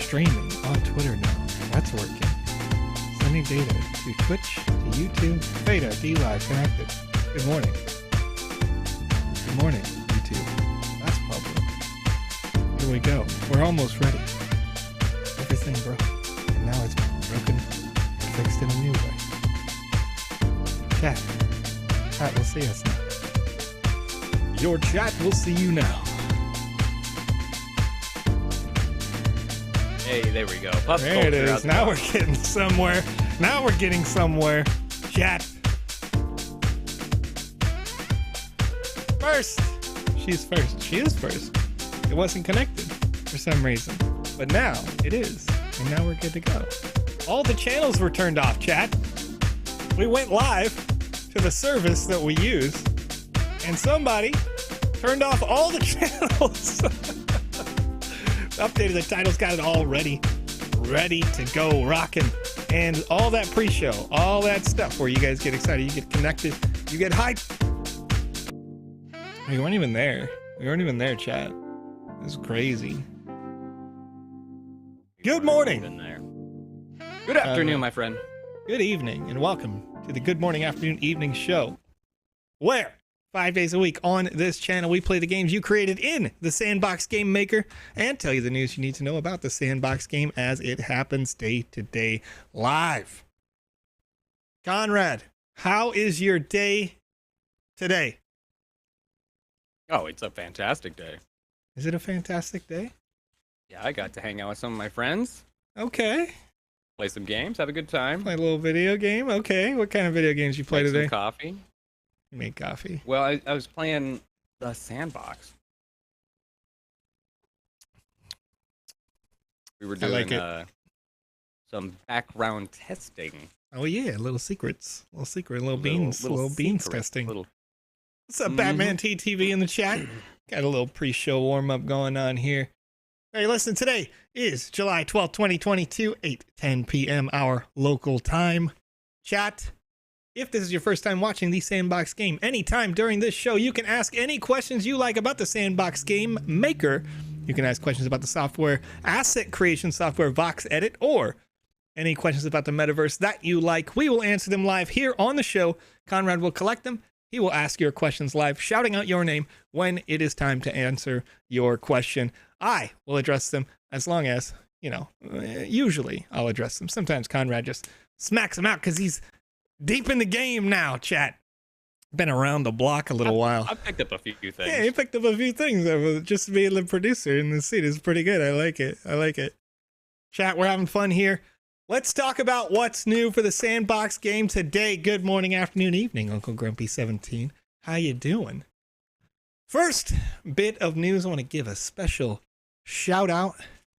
streaming on Twitter now. That's working. Sending data to Twitch, to YouTube, Beta, D-Live, connected. Good morning. Good morning, YouTube. That's public. Here we go. We're almost ready. Everything broke. And now it's broken and fixed in a new way. Chat. Chat will see us now. Your chat will see you now. Hey, there we go. Puff There it is. Now we're getting somewhere. Now we're getting somewhere. Chat. First. She's first. She is first. It wasn't connected for some reason. But now it is. And now we're good to go. All the channels were turned off, chat. We went live to the service that we use. And somebody turned off all the channels. Updated the titles, got it all ready to go, rocking, and all that pre-show, all that stuff where you guys get excited, you get connected, you get hyped. We weren't even there. We weren't even there, chat. It was crazy. Good morning. Good afternoon, my friend. Good evening, and welcome to the Good Morning, Afternoon, Evening show, where 5 days a week on this channel, we play the games you created in the Sandbox Game Maker and tell you the news you need to know about the Sandbox game as it happens day to day live. Conrad, how is your day today? Oh, it's a fantastic day. Is it a fantastic day? Yeah, I got to hang out with some of my friends, Okay. play some games, have a good time. Play a little video game. Okay. What kind of video games you play Make today? some coffee. You made coffee. Well, I was playing the Sandbox. We were doing some background testing. Oh yeah, little secrets. Little beans secrets, testing. Little... What's up, Batman TTV in the chat? Got a little pre-show warm-up going on here. Hey, listen, today is July 12th, 2022, 8:10 p.m. our local time. Chat, if this is your first time watching the Sandbox game, anytime during this show, you can ask any questions you like about the Sandbox Game Maker. You can ask questions about the software, asset creation software, VoxEdit, or any questions about the metaverse that you like. We will answer them live here on the show. Conrad will collect them. He will ask your questions live, shouting out your name when it is time to answer your question. I will address them as long as, usually I'll address them. Sometimes Conrad just smacks them out because he's deep in the game now, chat. Been around the block a little while. I picked up a few things. Yeah, he picked up a few things. Just being the producer in the seat is pretty good. I like it. Chat, we're having fun here. Let's talk about what's new for the Sandbox game today. Good morning, afternoon, evening, Uncle Grumpy 17. How you doing? First bit of news, I want to give a special shout out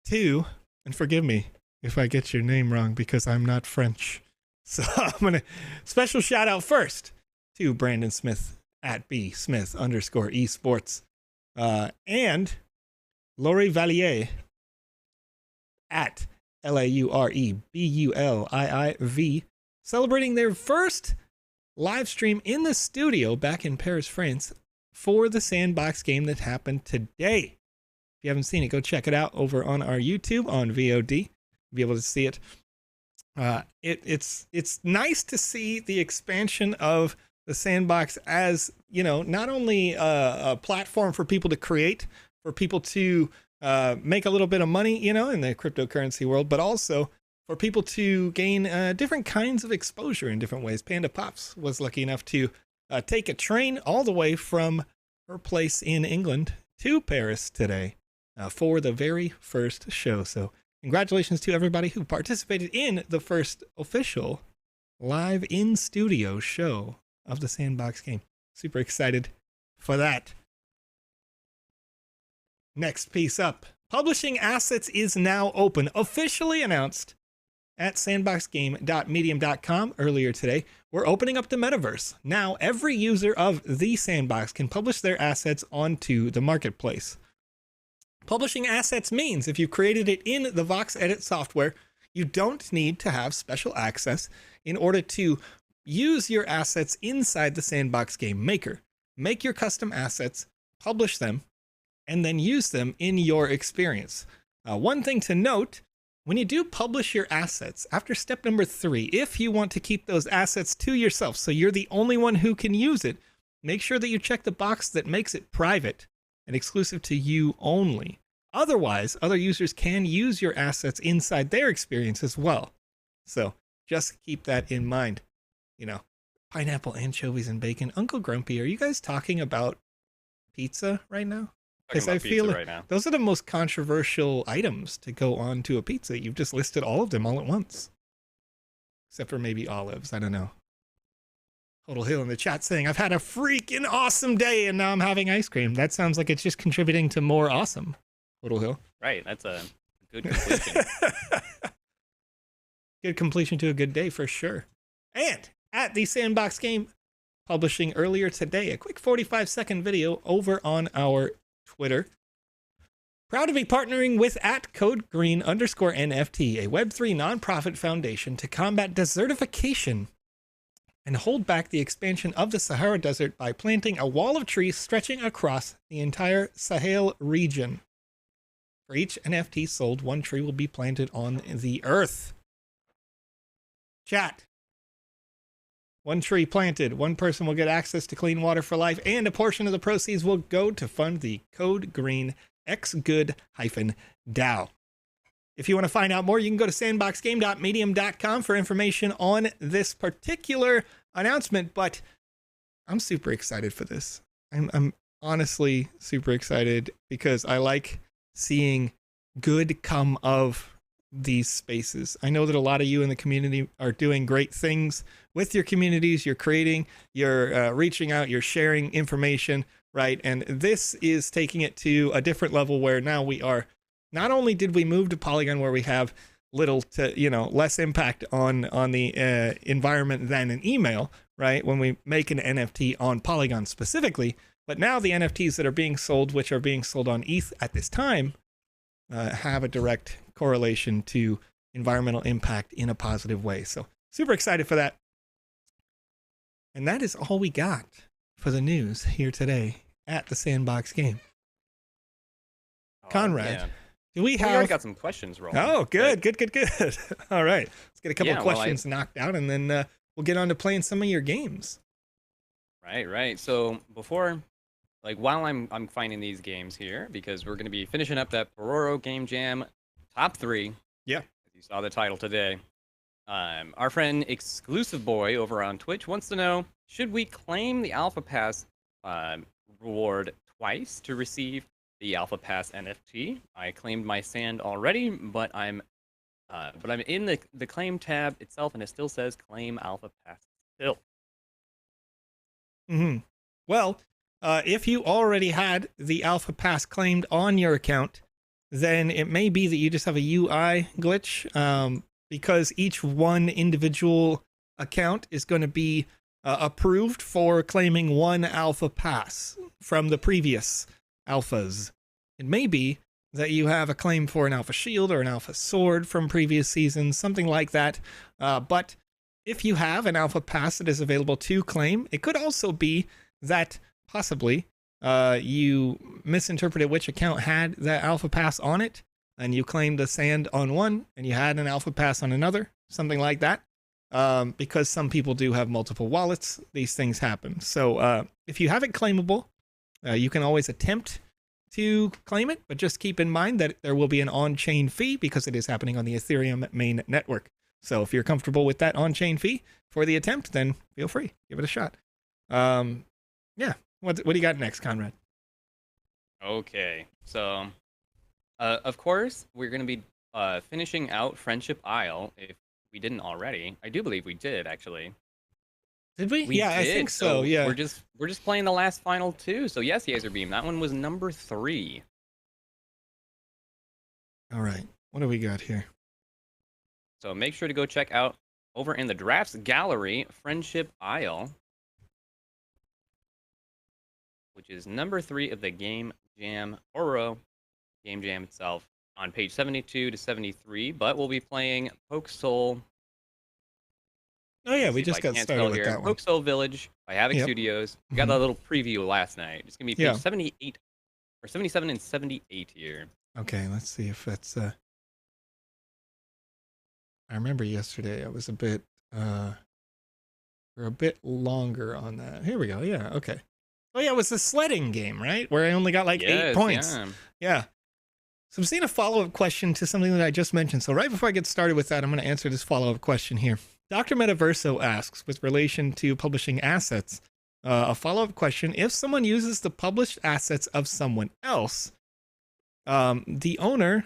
to, and forgive me if I get your name wrong because I'm not French. So I'm going to special shout out first to Brandon Smith at @BSmith_esports and Laurie Vallier at LAUREBULIIV, celebrating their first live stream in the studio back in Paris, France for the Sandbox game that happened today. If you haven't seen it, go check it out over on our YouTube on VOD. You'll be able to see it. It's nice to see the expansion of the Sandbox as, not only a platform for people to create, for people to make a little bit of money, in the cryptocurrency world, but also for people to gain different kinds of exposure in different ways. PandaPops was lucky enough to take a train all the way from her place in England to Paris today for the very first show. So congratulations to everybody who participated in the first official live in studio show of the Sandbox game. Super excited for that. Next piece up. Publishing assets is now open, officially announced at sandboxgame.medium.com earlier today. We're opening up the metaverse. Now, every user of the Sandbox can publish their assets onto the marketplace. Publishing assets means if you created it in the VoxEdit software, you don't need to have special access in order to use your assets inside the Sandbox Game Maker. Make your custom assets, publish them, and then use them in your experience. One thing to note when you do publish your assets, after step number 3, if you want to keep those assets to yourself, so you're the only one who can use it, make sure that you check the box that makes it private and exclusive to you only. Otherwise, other users can use your assets inside their experience as well. So just keep that in mind. You know, pineapple, anchovies, and bacon. Uncle Grumpy, are you guys talking about pizza right now? Because I feel like those are the most controversial items to go on to a pizza. You've just listed all of them all at once. Except for maybe olives. I don't know. Total Hill in the chat saying, I've had a freaking awesome day and now I'm having ice cream. That sounds like it's just contributing to more awesome. Total Hill. Right. That's a good completion. Good completion to a good day for sure. And at the Sandbox Game publishing earlier today, a quick 45-second video over on our Twitter. Proud to be partnering with @CodeGreen_NFT, a Web3 nonprofit foundation to combat desertification and hold back the expansion of the Sahara Desert by planting a wall of trees stretching across the entire Sahel region. For each NFT sold, 1 tree will be planted on the earth. Chat. 1 tree planted, 1 person will get access to clean water for life, and a portion of the proceeds will go to fund the Code Green xgood-DAO. If you want to find out more, you can go to sandboxgame.medium.com for information on this particular announcement, but I'm super excited for this. I'm honestly super excited because I like seeing good come of these spaces. I know that a lot of you in the community are doing great things with your communities. You're creating, you're reaching out, you're sharing information, right? And this is taking it to a different level where now we are, not only did we move to Polygon where we have little to, less impact on the environment than an email, right? When we make an NFT on Polygon specifically, but now the NFTs that are being sold, which are being sold on ETH at this time, have a direct correlation to environmental impact in a positive way. So super excited for that. And that is all we got for the news here today at the Sandbox Game. Conrad, do we have... We already got some questions rolling. Oh, good, good. All right. Let's get a couple questions knocked out, and then we'll get on to playing some of your games. Right. So before... while I'm finding these games here, because we're going to be finishing up that Pororo Game Jam Top 3. Yeah. As you saw the title today. Our friend Exclusive Boy over on Twitch wants to know, should we claim the Alpha Pass reward twice to receive the Alpha Pass NFT? I claimed my sand already, but I'm in the claim tab itself, and it still says claim Alpha Pass still. Well, if you already had the Alpha Pass claimed on your account, then it may be that you just have a UI glitch, because each one individual account is going to be approved for claiming 1 Alpha Pass from the previous Alphas. It may be that you have a claim for an Alpha Shield or an Alpha Sword from previous seasons, something like that. But if you have an Alpha Pass that is available to claim, it could also be that possibly you misinterpreted which account had that Alpha Pass on it, and you claimed a sand on one and you had an Alpha Pass on another, something like that. Because some people do have multiple wallets, these things happen. So if you have it claimable, you can always attempt to claim it, but just keep in mind that there will be an on-chain fee because it is happening on the Ethereum main network. So if you're comfortable with that on-chain fee for the attempt, then feel free, give it a shot. Yeah. What do you got next, Conrad? Okay, so of course we're going to be finishing out Friendship Isle if we didn't already. I do believe we did, actually. Did we? We did. I think so. Yeah. We're just playing the last final 2. So yes, Yazerbeam, that one was number 3. All right. What do we got here? So make sure to go check out over in the drafts gallery Friendship Isle, which is number 3 of the Game Jam Pororo Game Jam itself, on page 72 to 73. But we'll be playing Voxel. Oh yeah, we just got started with that one. Voxel Village by Havoc Studios. We got that little preview last night. It's gonna be page 78 or 77 and 78 here. Okay, let's see if that's I remember yesterday I was we're a bit longer on that. Here we go. Yeah, okay. Oh yeah, it was the sledding game, right? Where I only got like 8 points. Yeah. So I'm seeing a follow-up question to something that I just mentioned. So right before I get started with that, I'm going to answer this follow-up question here. Dr. Metaverso asks, with relation to publishing assets, a follow-up question: if someone uses the published assets of someone else, the owner,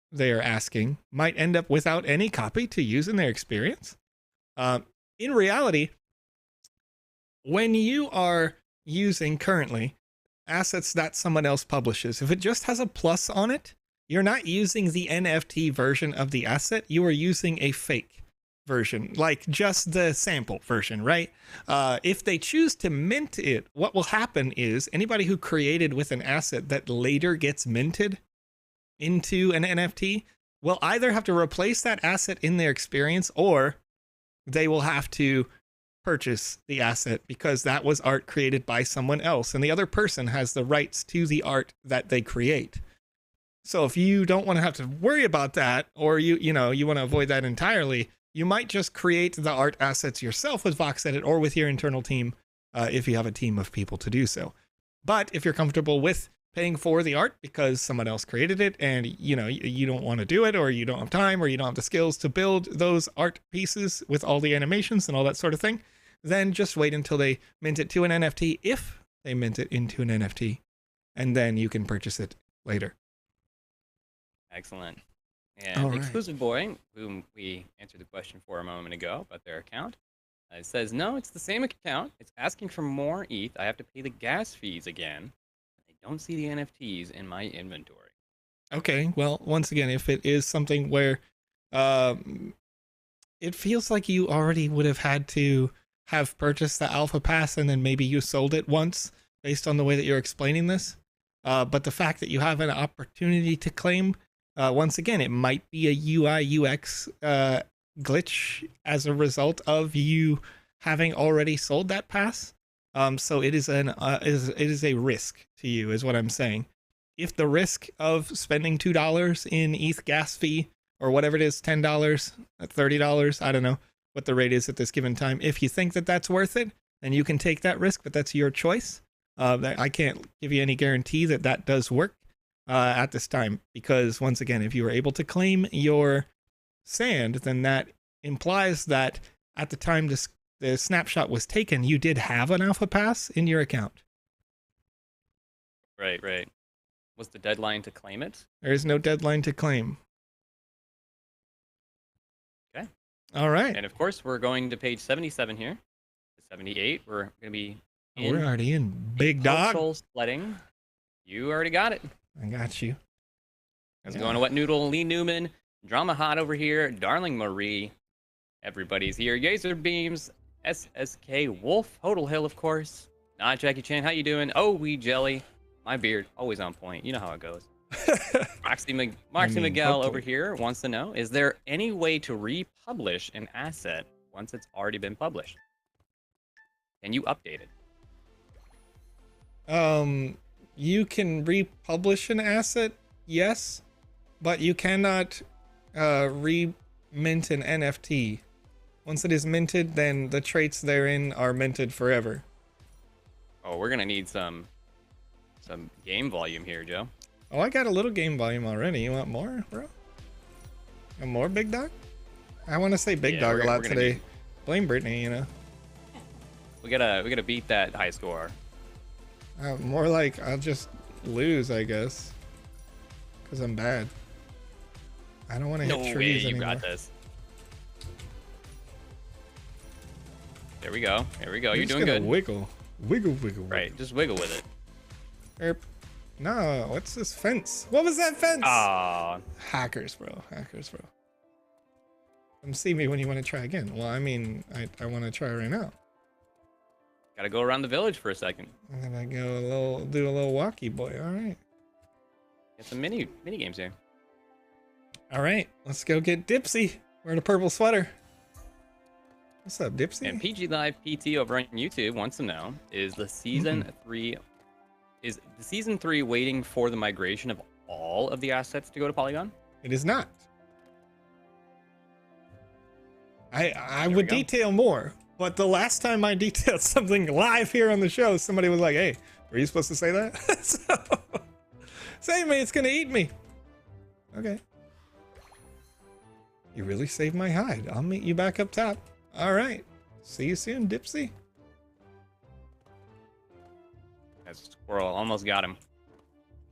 they are asking, might end up without any copy to use in their experience. In reality, when you are using currently assets that someone else publishes, if it just has a plus on it, you're not using the NFT version of the asset. You are using a fake version, like just the sample version, right? If they choose to mint it, what will happen is anybody who created with an asset that later gets minted into an NFT will either have to replace that asset in their experience, or they will have to purchase the asset because that was art created by someone else and the other person has the rights to the art that they create. So if you don't want to have to worry about that, or you want to avoid that entirely, you might just create the art assets yourself with VoxEdit or with your internal team, if you have a team of people to do so. But if you're comfortable with paying for the art because someone else created it and you don't want to do it, or you don't have time, or you don't have the skills to build those art pieces with all the animations and all that sort of thing, then just wait until they mint it to an NFT, if they mint it into an NFT, and then you can purchase it later. Excellent. And Exclusive Boy, whom we answered the question for a moment ago about their account, it says, no, it's the same account. It's asking for more ETH. I have to pay the gas fees again. I don't see the NFTs in my inventory. Okay, well, once again, if it is something where it feels like you already would have had to have purchased the Alpha Pass and then maybe you sold it once based on the way that you're explaining this. But the fact that you have an opportunity to claim, once again, it might be a UI UX glitch as a result of you having already sold that pass. So it is it is a risk to you, is what I'm saying. If the risk of spending $2 in ETH gas fee, or whatever it is, $10, $30, I don't know what the rate is at this given time. If you think that that's worth it, then you can take that risk, but that's your choice. I can't give you any guarantee that that does work at this time, because once again, if you were able to claim your sand, then that implies that at the time the snapshot was taken, you did have an Alpha Pass in your account. Right. Was the deadline to claim it? There is no deadline to claim. Okay. All right. And of course, we're going to page 77 here. 78, we're going to be in. We're already in, big dog. Sledding. You already got it. I got you. How's it going to Wet Noodle, Lee Newman, Drama Hot over here, Darling Marie. Everybody's here. Yaser Beams, SSK Wolf, Hodel Hill, of course. Not Jackie Chan. How you doing? Oh, we Jelly. My beard, always on point. You know how it goes. Moxie Miguel over here wants to know, is there any way to republish an asset once it's already been published? Can you update it? You can republish an asset, yes, but you cannot re-mint an NFT. Once it is minted, then the traits therein are minted forever. Oh, we're gonna need some game volume here, Joe. Oh, I got a little game volume already. You want more, bro? And more, big dog? I want to say big dog a lot today. Blame Brittany, you know. We gotta beat that high score. More like I'll just lose, I guess, because I'm bad. I don't want to hit trees anymore. You got this. There we go. You're doing good. Wiggle. Right, just wiggle with it. Erp. No, what's this fence? What was that fence? Ah, hackers, bro. Come see me when you want to try again. Well, I mean, I want to try right now. Gotta go around the village for a second. I'm gonna go do a little walkie boy. All right. Get some mini games here. All right, let's go get Dipsy. Wearing a purple sweater. What's up, Dipsy? And PG Live PT over on YouTube wants to know, is the season 3 waiting for the migration of all of the assets to go to Polygon? It is not. I we would go. detail more, but the last time I detailed something live here on the show, somebody was like, "Hey, were you supposed to say that?" So, save me, it's gonna eat me. Okay. You really saved my hide. I'll meet you back up top. All right. See you soon, Dipsy. That squirrel almost got him.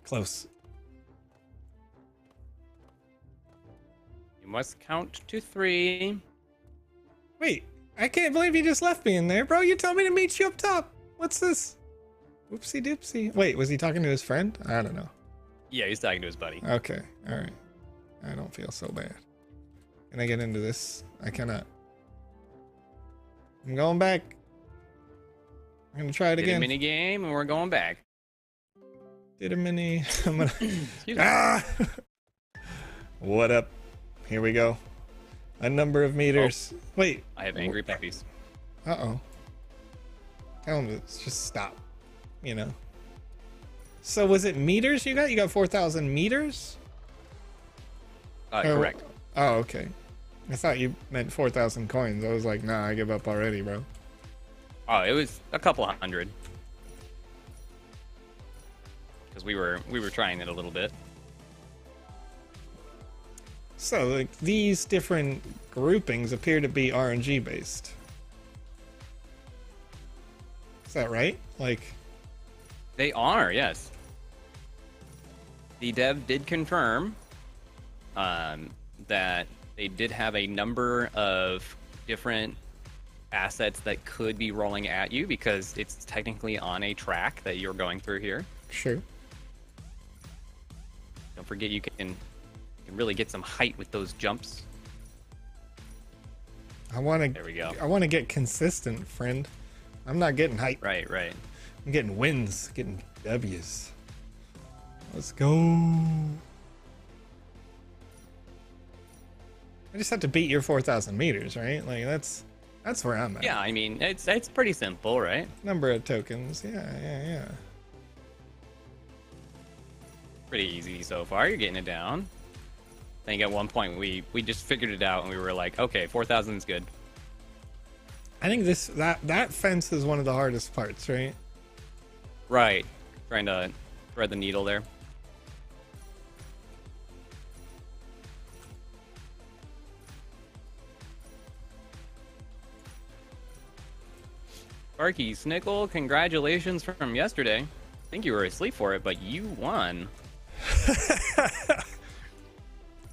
Close. You must count to 3. Wait, I can't believe you just left me in there, bro. You told me to meet you up top. What's this? Whoopsie dipsy. Wait, was he talking to his friend? I don't know. Yeah, he's talking to his buddy. Okay, all right. I don't feel so bad. Can I get into this? I cannot. I'm going back. I'm gonna try it Did a again. mini game, and we're going back. Did a mini. I'm gonna. Excuse me. Ah! What up? Here we go. A number of meters. Wait. I have angry puppies. Uh-oh. Tell him to just stop. You know. So was it meters you got? You got 4,000 meters? Correct. Oh, okay. I thought you meant 4,000 coins. I was like, nah, I give up already, bro. Oh, it was a couple hundred. Because we were trying it a little bit. So, like, these different groupings appear to be RNG based. Is that right? Like, They are, yes. The dev did confirm that they did have a number of different assets that could be rolling at you because it's technically on a track that you're going through here. sure. Don't forget you can really get some height with those jumps. I want to. There we go. I want to get consistent, friend. I'm not getting hype. Right. I'm getting wins, getting W's. Let's go. I just have to beat your 4,000 meters, right? Like that's where I'm at. Yeah, I mean, it's pretty simple, right? Number of tokens. Yeah. Pretty easy so far. You're getting it down. I think at one point we just figured it out and we were like, okay, 4,000 is good. I think that fence is one of the hardest parts, right? Right. Trying to thread the needle there. Sparky Snickle, congratulations from yesterday. I think you were asleep for it, but you won.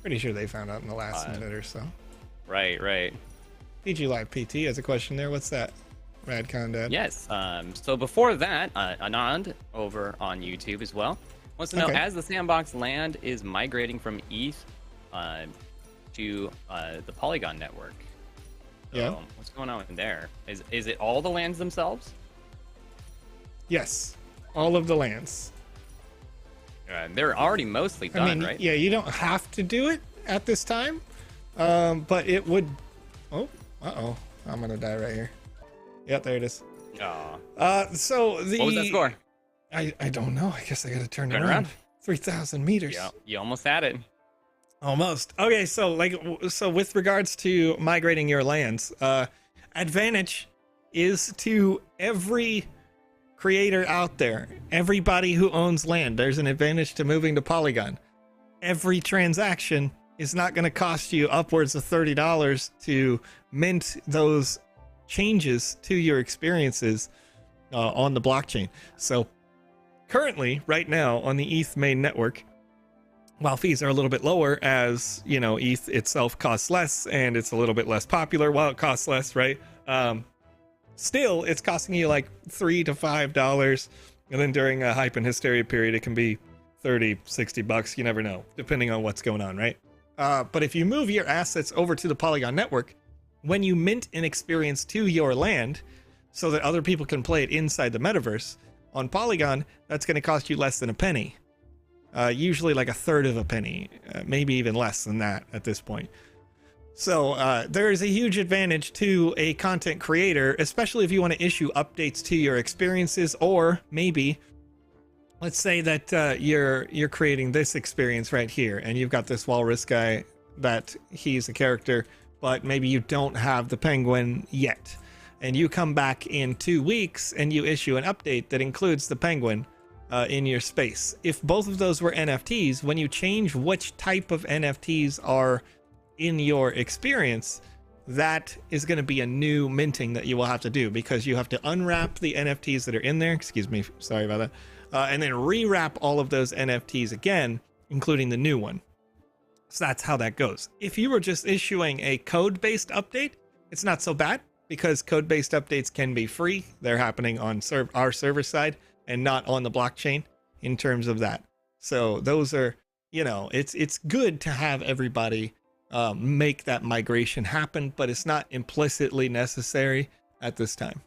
Pretty sure they found out in the last minute or so. Right. PG Live PT has a question there. What's that? Radcon Dad. Yes. So before that, Anand over on YouTube as well wants to know, as the Sandbox land is migrating from ETH to the Polygon network. So Yeah. what's going on there? Is it all the lands themselves? Yes. All of the lands. They're already mostly done, I mean, right? yeah, you don't have to do it at this time, but it would. Oh, uh-oh. I'm gonna die right here. Yep, there it is. Aw. So the. What was that score? I don't know. I guess I gotta turn it Turn around. around. 3,000 meters. Yeah, you almost had it. Almost. Okay, so with regards to migrating your lands, advantage is to every creator out there, everybody who owns land. There's an advantage to moving to Polygon. Every transaction is not going to cost you upwards of $30 to mint those changes to your experiences on the blockchain. So currently, right now on the ETH main network, while fees are a little bit lower, as you know, ETH itself costs less and it's a little bit less popular while it costs less, right? Still, it's costing you like $3 to $5, and then during a hype and hysteria period, it can be 30, 60 bucks. You never know, depending on what's going on, right? But if you move your assets over to the Polygon network, when you mint an experience to your land so that other people can play it inside the metaverse, on Polygon, that's going to cost you less than a penny. Usually like a third of a penny, maybe even less than that at this point. So there is a huge advantage to a content creator, especially if you want to issue updates to your experiences, or maybe let's say that you're creating this experience right here and you've got this walrus guy that he's a character but maybe you don't have the penguin yet. And you come back in 2 weeks and you issue an update that includes the penguin in your space. If both of those were NFTs, when you change which type of NFTs are in your experience, that is going to be a new minting that you will have to do, because you have to unwrap the NFTs that are in there. Excuse me, sorry about that. And then rewrap all of those NFTs again, including the new one. So that's how that goes. If you were just issuing a code-based update, it's not so bad, because code-based updates can be free. They're happening on our server side and not on the blockchain in terms of that. So those are, it's good to have everybody make that migration happen, but it's not implicitly necessary at this time.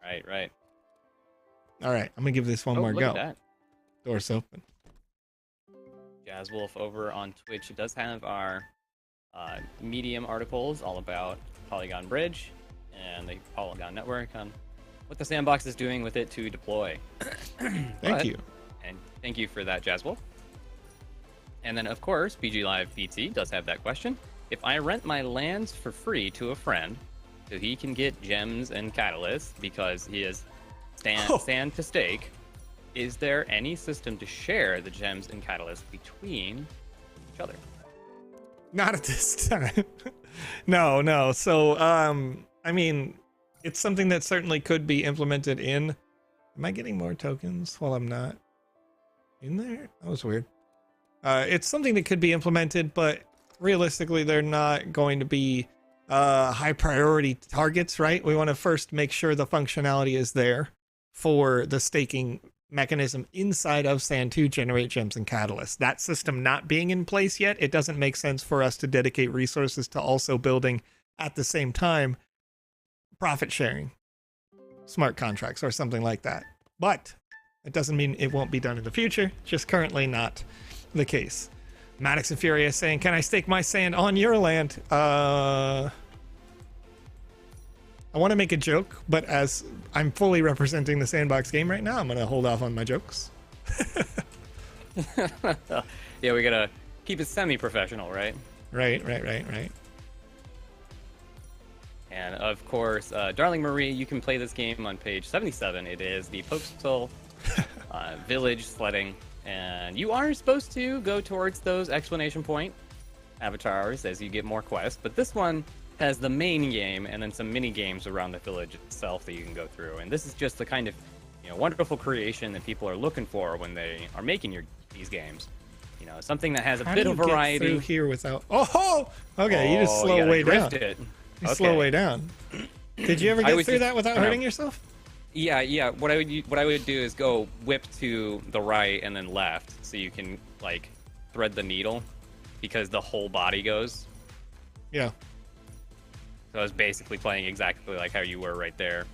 Right. All right, I'm gonna give this one more look go. At that. Door's open. Jazzwolf over on Twitch does have our Medium articles all about Polygon Bridge and the Polygon network on what the Sandbox is doing with it to deploy. Thank you. And thank you for that, Jazzwolf. And then, of course, BG Live PT does have that question. If I rent my lands for free to a friend, so he can get gems and catalysts because he is stand to stake, is there any system to share the gems and catalysts between each other? Not at this time. No. So, I mean, it's something that certainly could be implemented in. Am I getting more tokens while I'm not in there? That was weird. It's something that could be implemented, but realistically, they're not going to be high priority targets, right? We want to first make sure the functionality is there for the staking mechanism inside of Sand to generate gems and catalysts. That system not being in place yet, it doesn't make sense for us to dedicate resources to also building at the same time profit sharing smart contracts or something like that. But it doesn't mean it won't be done in the future, just currently not the case. Maddox and Furia saying, can I stake my sand on your land? I want to make a joke, but as I'm fully representing the Sandbox game right now, I'm going to hold off on my jokes. Yeah, we got to keep it semi-professional, right? Right. And of course, Darling Marie, you can play this game on page 77. It is the Voxel village sledding. And you are supposed to go towards those exclamation point avatars as you get more quests. But this one has the main game and then some mini games around the village itself that you can go through. And this is just the kind of wonderful creation that people are looking for when they are making these games. Something that has a bit of variety. Get through here without? Oh, okay. You just slow way down. You slow way down. Did you ever get through that without hurting yourself? Yeah. What I would do is go whip to the right and then left, so you can thread the needle, because the whole body goes. Yeah. So I was basically playing exactly like how you were right there.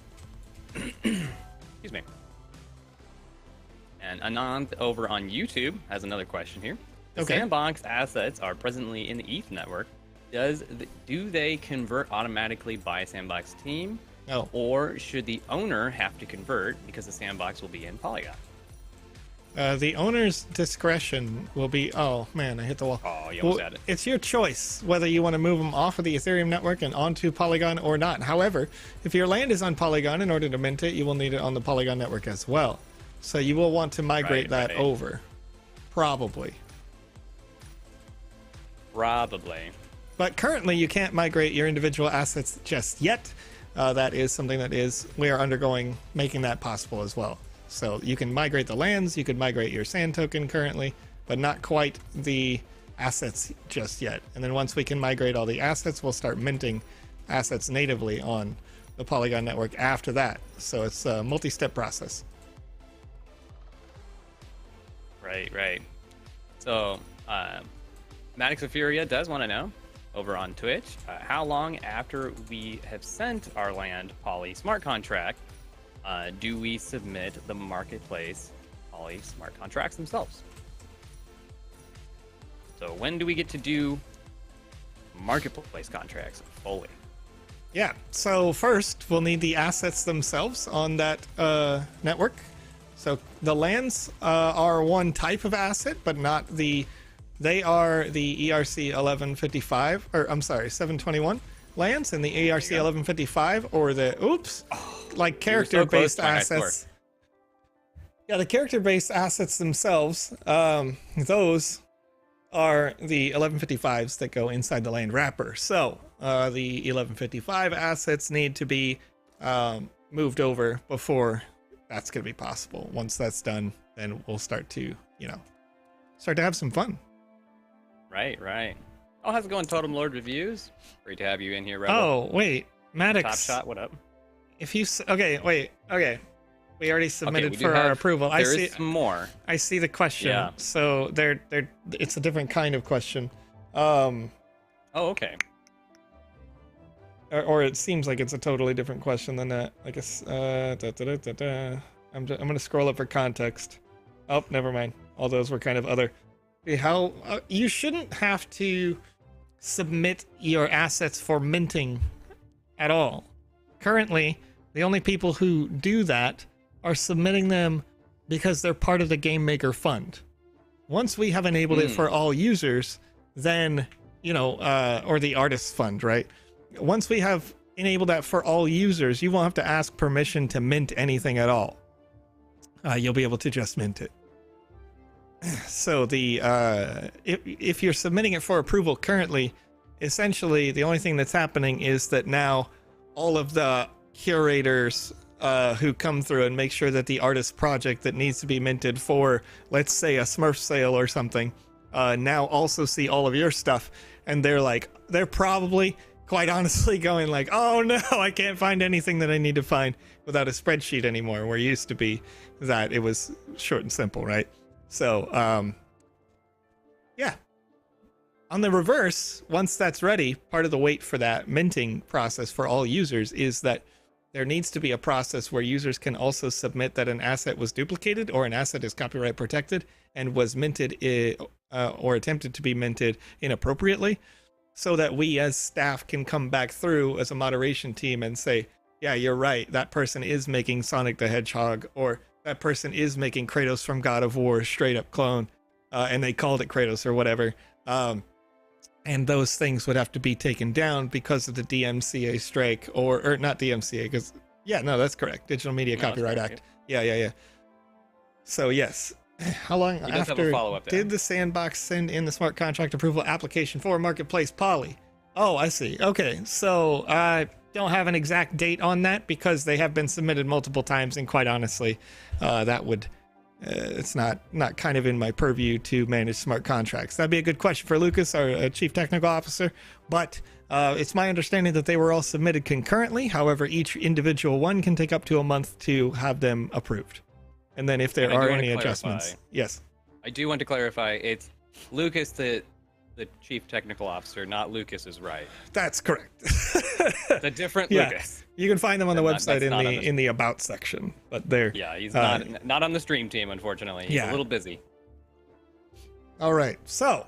Excuse me. And Anand over on YouTube has another question here. The Sandbox assets are presently in the ETH network. Do they convert automatically by Sandbox team? No. Or should the owner have to convert because the Sandbox will be in Polygon? The owner's discretion will be... Oh, man, I hit the wall. Oh, you almost had it. It's your choice whether you want to move them off of the Ethereum network and onto Polygon or not. However, if your land is on Polygon, in order to mint it, you will need it on the Polygon network as well. So you will want to migrate that over. Probably. But currently, you can't migrate your individual assets just yet. That is something that we are undergoing, making that possible as well. So you can migrate the lands, you could migrate your sand token currently, but not quite the assets just yet. And then once we can migrate all the assets, we'll start minting assets natively on the Polygon network after that. So it's a multi-step process. Right. So Maddox of Furia does want to know, over on Twitch, how long after we have sent our land Poly smart contract do we submit the marketplace Poly smart contracts themselves? So when do we get to do marketplace contracts fully? Yeah, so first we'll need the assets themselves on that network. So the lands are one type of asset, but not the They are the ERC 1155, or I'm sorry, 721 lands, and the ERC 1155, or the like character-based assets. Yeah, the character-based assets themselves, those are the 1155s that go inside the land wrapper. So the 1155 assets need to be moved over before that's going to be possible. Once that's done, then we'll start to, start to have some fun. Right. Oh, how's it going, Totem Lord Reviews? Great to have you in here, Rebel. Oh, wait. Maddox. Top Shot, what up? Okay. We already submitted for our approval. There is some more. I see the question. Yeah. So it's a different kind of question. Oh, okay. Or it seems like it's a totally different question than that. I guess. I'm going to scroll up for context. Oh, never mind. All those were kind of other. How you shouldn't have to submit your assets for minting at all. Currently, the only people who do that are submitting them because they're part of the Game Maker fund. Once we have enabled it for all users, then, or the artist fund, right? Once we have enabled that for all users, you won't have to ask permission to mint anything at all. You'll be able to just mint it. So if you're submitting it for approval currently, essentially the only thing that's happening is that now all of the curators who come through and make sure that the artist project that needs to be minted for, let's say, a Smurf sale or something, now also see all of your stuff, and they're probably quite honestly going like, oh no, I can't find anything that I need to find without a spreadsheet anymore, where it used to be that it was short and simple, right? So, yeah. On the reverse, once that's ready, part of the wait for that minting process for all users is that there needs to be a process where users can also submit that an asset was duplicated or an asset is copyright protected and was minted or attempted to be minted inappropriately, so that we as staff can come back through as a moderation team and say, yeah, you're right, that person is making Sonic the Hedgehog, or that person is making Kratos from God of War straight up clone, and they called it Kratos or whatever. And those things would have to be taken down because of the DMCA strike, or not DMCA, because, yeah, no, that's correct. Digital Media Copyright Act. Yeah. So, yes. How long after did the Sandbox send in the smart contract approval application for Marketplace Poly? Oh, I see. Okay, so I don't have an exact date on that because they have been submitted multiple times, and quite honestly, that would... it's not kind of in my purview to manage smart contracts. That'd be a good question for Lucas, our chief technical officer, but it's my understanding that they were all submitted concurrently. However, each individual one can take up to a month to have them approved. And then if there are any adjustments, yes. I do want to clarify, it's Lucas, the chief technical officer, not Lucas is right. That's correct. The different Lucas. You can find them on the website in the about section, but they're he's not on the stream team, unfortunately. He's a little busy. All right, so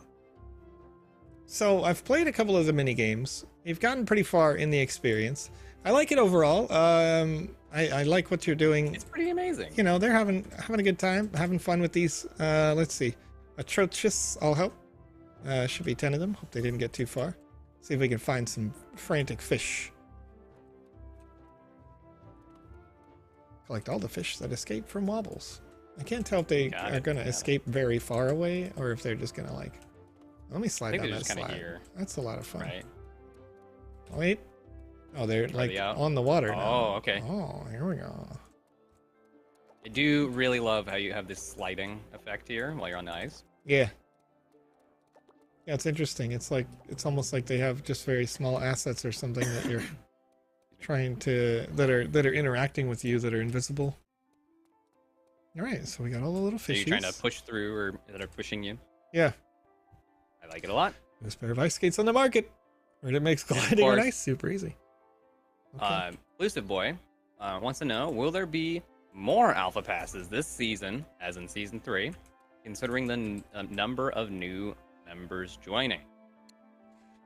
I've played a couple of the mini games. You've gotten pretty far in the experience. I like it overall. I like what you're doing. It's pretty amazing. They're having a good time, having fun with these. Let's see, atrocious. I'll help. Should be 10 of them. Hope they didn't get too far. See if we can find some frantic fish. Collect all the fish that escape from wobbles. I can't tell if they are going to escape very far away or if they're just going to let me slide down that slide. Here. That's a lot of fun. Right. Wait. Oh, they're on the water now. Oh, okay. Oh, here we go. I do really love how you have this sliding effect here while you're on the ice. Yeah. Yeah, it's interesting. It's almost like they have just very small assets or something that you're trying to that are interacting with you that are invisible. All right, so we got all the little fishies. So you're trying to push through, or that are pushing you. Yeah. I like it a lot. There's a pair of ice skates on the market, where it makes gliding on ice super easy. Okay. Elusive Boy wants to know: will there be more alpha passes this season, as in season 3, considering the number of new members joining?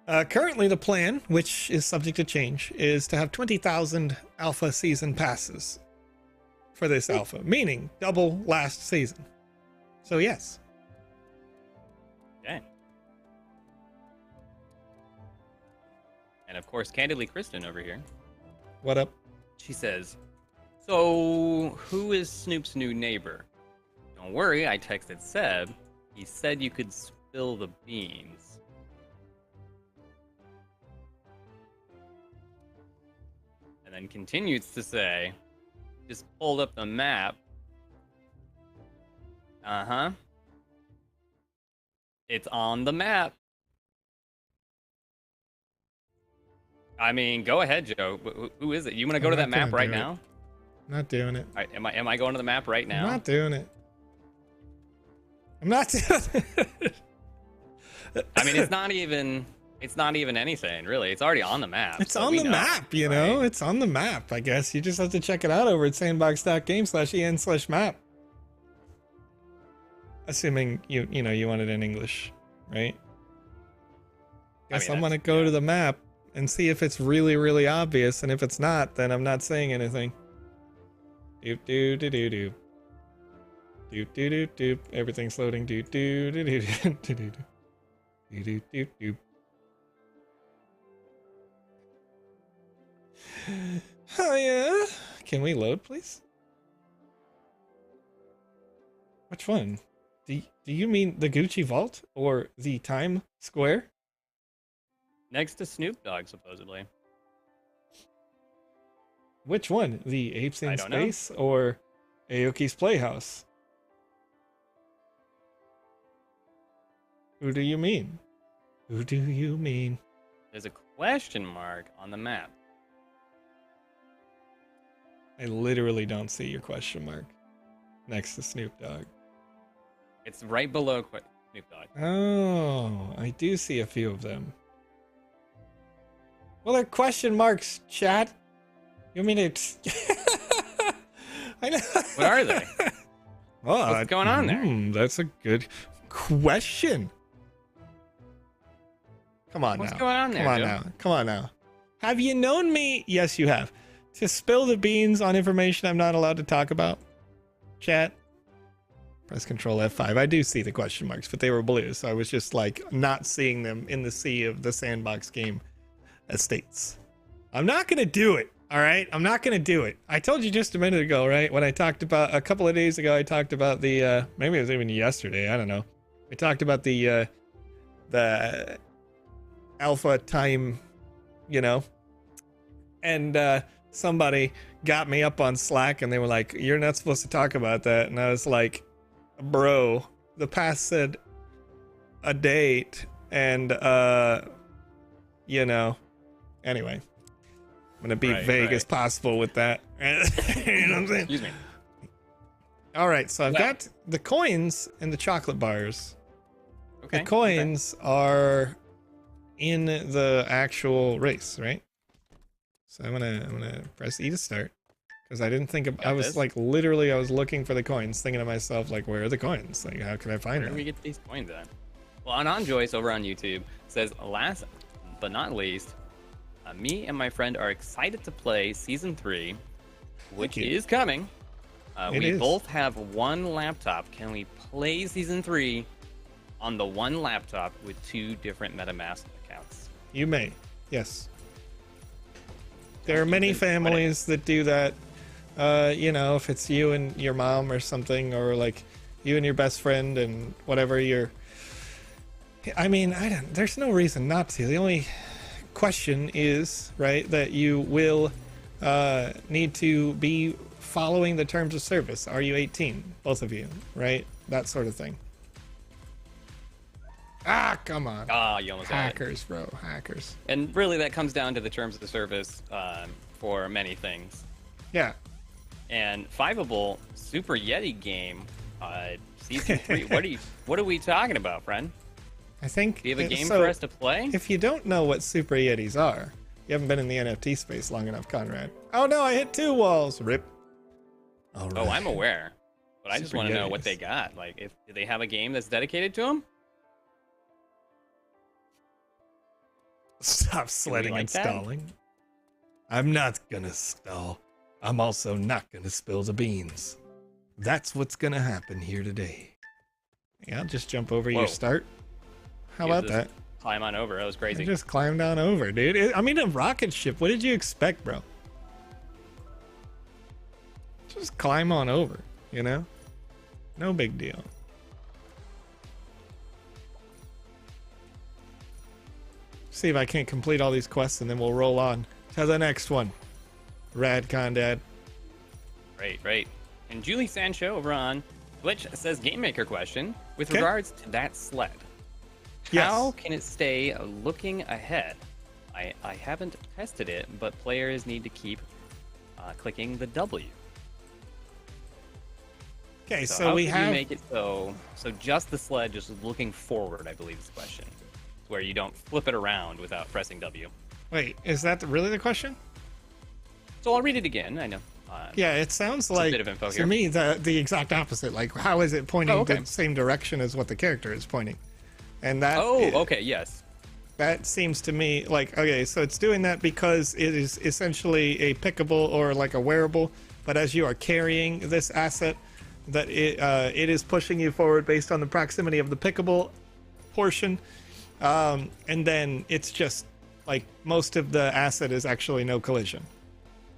Currently, the plan, which is subject to change, is to have 20,000 alpha season passes for this alpha, meaning double last season. So yes. Okay. And of course, Candidly Kristen over here. What up? She says, so who is Snoop's new neighbor? Don't worry, I texted Seb. He said you could spill the beans. And then continues to say, just pulled up the map. Uh-huh. It's on the map. I mean, go ahead, Joe. Who is it? You want to go to that map right now? I'm not doing it. All right, am I going to the map right now? I'm not doing it. I'm not doing it. I mean, it's not even anything, really. It's already on the map. It's on the map, you know? Right? It's on the map, I guess. You just have to check it out over at sandbox.game/en/map. Assuming you want it in English, right? Guess I'm gonna go to the map and see if it's really, really obvious, and if it's not, then I'm not saying anything. Doop doo doo doo doo. Doop doo doo doop. Everything's loading. Doop doo doo doo doo doo doo. Doop doop doop doop. Oh yeah. Can we load, please? Which one? Do you mean the Gucci Vault or the Time Square? Next to Snoop Dogg, supposedly. Which one? The Apes in Space or Aoki's Playhouse? Who do you mean? Who do you mean? There's a question mark on the map. I literally don't see your question mark next to Snoop Dogg. It's right below Snoop Dogg. Oh, I do see a few of them. Well, they're question marks, chat. You mean it's... I know. What are they? Oh, what's going on there? That's a good question. Come on now. What's going on there, Come on Joe? now. Come on now. Have you known me? Yes, you have. To spill the beans on information I'm not allowed to talk about? Chat. Press Control F5. I do see the question marks, but they were blue, so I was just like not seeing them in the sea of the Sandbox game estates. I'm not going to do it. All right. I'm not going to do it. I told you just a minute ago, right? When I talked about a couple of days ago, I talked about the, maybe it was even yesterday. I don't know. We talked about the alpha time, and, somebody got me up on Slack and they were like, you're not supposed to talk about that. And I was like, bro, the past said a date and, anyway, I'm going to be vague as possible with that. You know what I'm saying? Excuse me. All right. So I've got the coins and the chocolate bars. Okay. The coins are in the actual race, right? So I'm gonna press E to start because I didn't think I was like literally I was looking for the coins, thinking to myself like, where are the coins? Like, how can I find them? Where do we get these coins at? Well, Anon Joyce over on YouTube says, last but not least, me and my friend are excited to play Season 3, which is coming. We both have one laptop. Can we play Season 3 on the one laptop with 2 different MetaMask accounts? You may, yes. There are many families that do that. If it's you and your mom or something, or like you and your best friend and whatever there's no reason not to. The only question is, right, that you will need to be following the terms of service. Are you 18? Both of you, right? That sort of thing. Ah, come on. Ah, you almost had it. Hackers, bro. Hackers. And really, that comes down to the terms of the service for many things. Yeah. And Fiveable Super Yeti game, Season 3. What are we talking about, friend? I think... Do you have a game for us to play? If you don't know what Super Yetis are, you haven't been in the NFT space long enough, Conrad. Oh, no, I hit 2 walls. Rip. All right. Oh, I'm aware. But I just want to know what they got. Like, do they have a game that's dedicated to them? Stop sledding and stalling. I'm not gonna stall. I'm also not gonna spill the beans. That's what's gonna happen here today. Yeah, I'll just jump over your start. How about that? climb on over. That was crazy. I just climbed on over, dude. I mean, a rocket ship. What did you expect, bro? Just climb on over, you know? No big deal. See if I can't complete all these quests and then we'll roll on to the next one. Rad Condad. Right. And Julie Sancho over on Twitch says Game Maker question with Okay. regards to that sled. Yes. How can it stay looking ahead? I haven't tested it, but players need to keep clicking the W. Okay, So so how we can have. you make it so just the sled just looking forward, I believe is the question. It's where you don't flip it around without pressing W. Wait, is that really the question? So I'll read it again. I know. Yeah, it sounds a like bit of info to here. me the exact opposite. Like, how is it pointing Oh, okay. the same direction as what the character is pointing? And that Okay, yes. that seems to me like, okay, so it's doing that because it is essentially a pickable or like a wearable, but as you are carrying this asset, that it is pushing you forward based on the proximity of the pickable portion, and then it's just like most of the asset is actually no collision.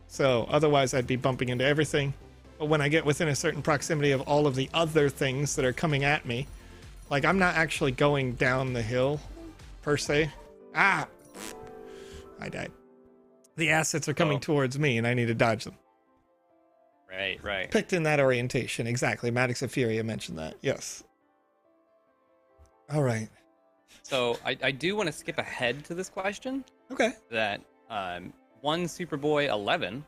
So otherwise I'd be bumping into everything. But when I get within a certain proximity of all of the other things that are coming at me, like I'm not actually going down the hill per se. I died. The assets are coming towards me and I need to dodge them. Right. Picked in that orientation. Exactly. Maddox of Furia mentioned that. Yes. All right. So I do want to skip ahead to this question. Okay. That one Superboy 11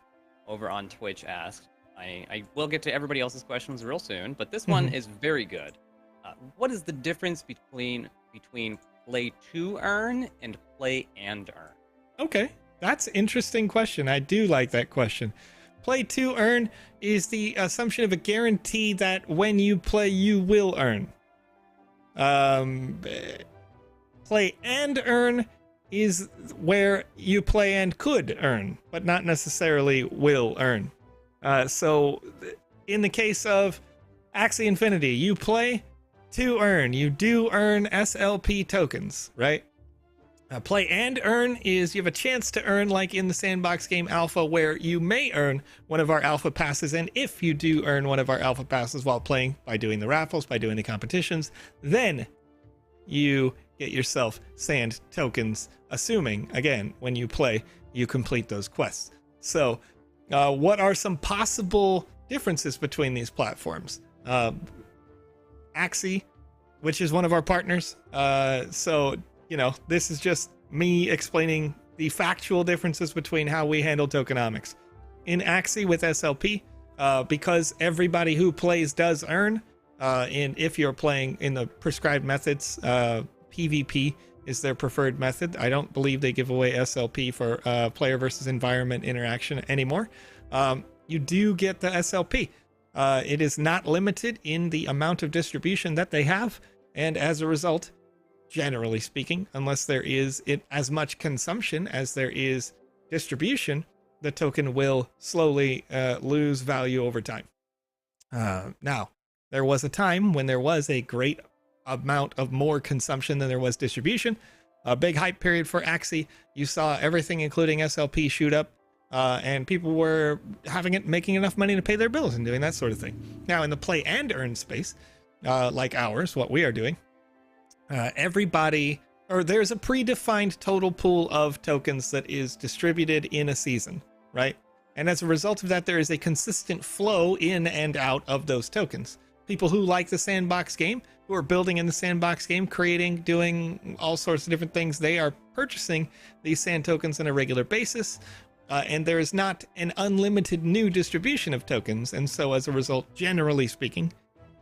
over on Twitch asked. I will get to everybody else's questions real soon, but this one is very good. What is the difference between play to earn and play and earn? Okay. That's an interesting question. I do like that question. Play to earn is the assumption of a guarantee that when you play, you will earn. Play and earn is where you play and could earn, but not necessarily will earn. So in the case of Axie Infinity, you play to earn. You do earn SLP tokens, right? Play and earn is you have a chance to earn, like in the Sandbox Game Alpha, where you may earn one of our alpha passes. And if you do earn one of our alpha passes while playing, by doing the raffles, by doing the competitions, then you get yourself sand tokens, assuming, again, when you play, you complete those quests. So what are some possible differences between these platforms? Axie, which is one of our partners. So, you know, this is just me explaining the factual differences between how we handle tokenomics. In Axie with SLP, because everybody who plays does earn, and if you're playing in the prescribed methods, PvP is their preferred method. I don't believe they give away SLP for player versus environment interaction anymore. You do get the SLP. It is not limited in the amount of distribution that they have, and as a result, generally speaking, unless there is as much consumption as there is distribution, the token will slowly lose value over time. Now, there was a time when there was a great amount of more consumption than there was distribution. A big hype period for Axie. You saw everything, including SLP, shoot up, and people were making enough money to pay their bills and doing that sort of thing. Now, in the play and earn space, like ours, what we are doing, there's a predefined total pool of tokens that is distributed in a season, right? And as a result of that, there is a consistent flow in and out of those tokens. People who like the Sandbox game, who are building in the Sandbox game, creating, doing all sorts of different things, they are purchasing these sand tokens on a regular basis. And there is not an unlimited new distribution of tokens. And so as a result, generally speaking,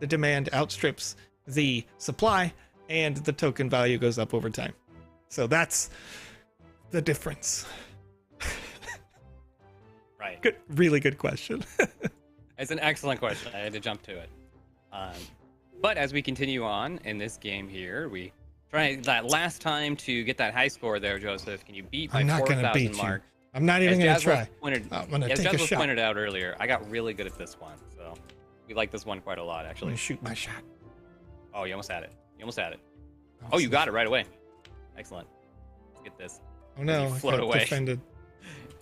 the demand outstrips the supply and the token value goes up over time. So that's the difference. Right. Good, really good question. It's an excellent question. I had to jump to it. But as we continue on in this game here, we try that last time to get that high score there, Joseph. Can you beat my I'm not going to 4,000 beat mark? you. I'm not even going to try. I'm going to take a Joseph shot. pointed out earlier, I got really good at this one. So we like this one quite a lot, I'm actually. going to shoot my shot. Oh, you almost had it. You almost had it. Oh, you got it right away. Excellent. Let's get this. Oh no, He I float got away. defended.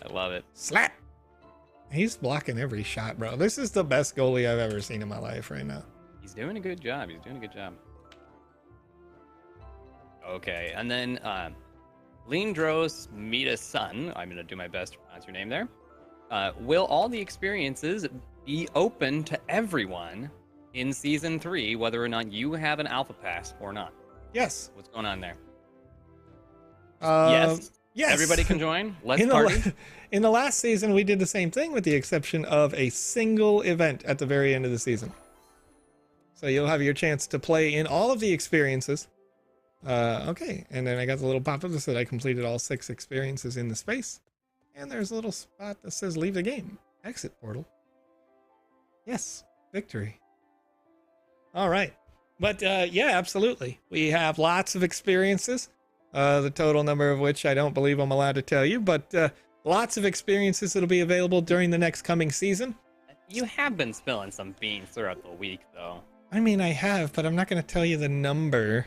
I love it. Slap! He's blocking every shot, bro. This is the best goalie I've ever seen in my life right now. He's doing a good job. He's doing a good job. Okay, and then Lindros Mita-sun, I'm going to do my best to pronounce your name there. Will all the experiences be open to everyone in Season 3, whether or not you have an Alpha Pass or not? Yes. What's going on there? Yes. Yes. Everybody can join? Let's in party? In the last season, we did the same thing with the exception of a single event at the very end of the season. So you'll have your chance to play in all of the experiences. Okay, and then I got the little pop-up that said I completed all 6 experiences in the space. And there's a little spot that says leave the game. Exit portal. Yes, victory. All right. But yeah, absolutely. We have lots of experiences. The total number of which I don't believe I'm allowed to tell you, but lots of experiences that'll be available during the next coming season. You have been spilling some beans throughout the week, though. I mean, I have, but I'm not going to tell you the number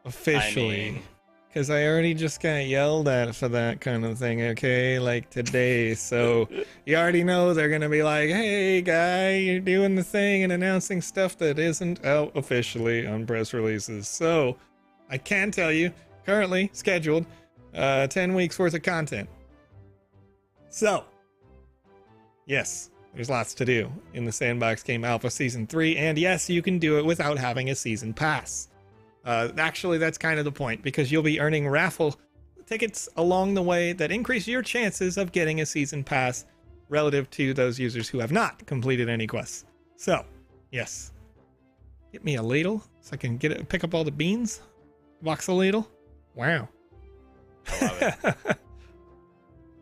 officially. Because I already just got yelled at for that kind of thing, okay? Like today. So you already know they're going to be like, hey, guy, you're doing the thing and announcing stuff that isn't out officially on press releases. So I can tell you, currently scheduled 10 weeks worth of content. So, yes, there's lots to do in the Sandbox Game Alpha Season 3. And yes, you can do it without having a season pass. Actually, that's kind of the point, because you'll be earning raffle tickets along the way that increase your chances of getting a season pass relative to those users who have not completed any quests. So, yes. Get me a ladle so I can pick up all the beans. Voxel ladle. Wow. I love it.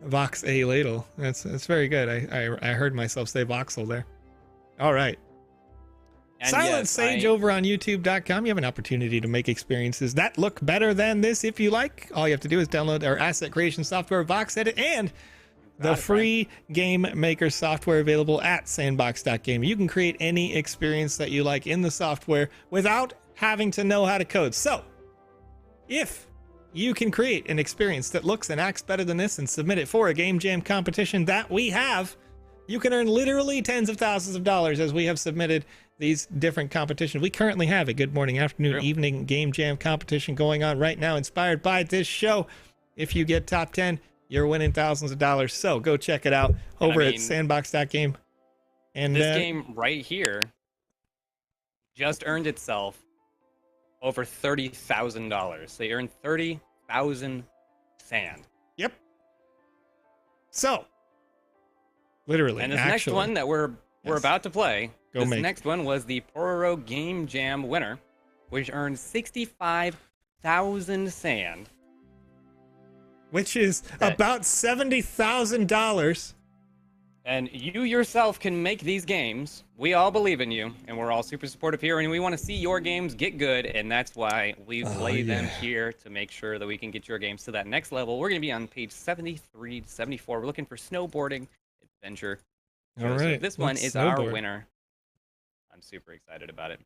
Vox A ladle. That's very good. I heard myself say voxel there. All right. And Silent yes, Sage over on YouTube.com. You have an opportunity to make experiences that look better than this if you like. All you have to do is download our asset creation software, VoxEdit, and the free Game Maker software available at sandbox.game. You can create any experience that you like in the software without having to know how to code. So, if you can create an experience that looks and acts better than this and submit it for a Game Jam competition that we have, you can earn literally tens of thousands of dollars as we have submitted these different competitions. We currently have a good morning, afternoon, evening Game Jam competition going on right now, inspired by this show. If you get top 10, you're winning thousands of dollars. So go check it out over at sandbox.game. And this game right here just earned itself over $30,000. They earned 30,000 sand. Yep. So, literally, and this next one that we're about to play, next one was the Pororo Game Jam winner, which earned 65,000 sand. Which is about $70,000. And you yourself can make these games. We all believe in you, and we're all super supportive here, and we want to see your games get good, and that's why we play them here to make sure that we can get your games to that next level. We're going to be on page 73 to 74. We're looking for snowboarding adventure. All right. So this one is our winner. I'm super excited about it.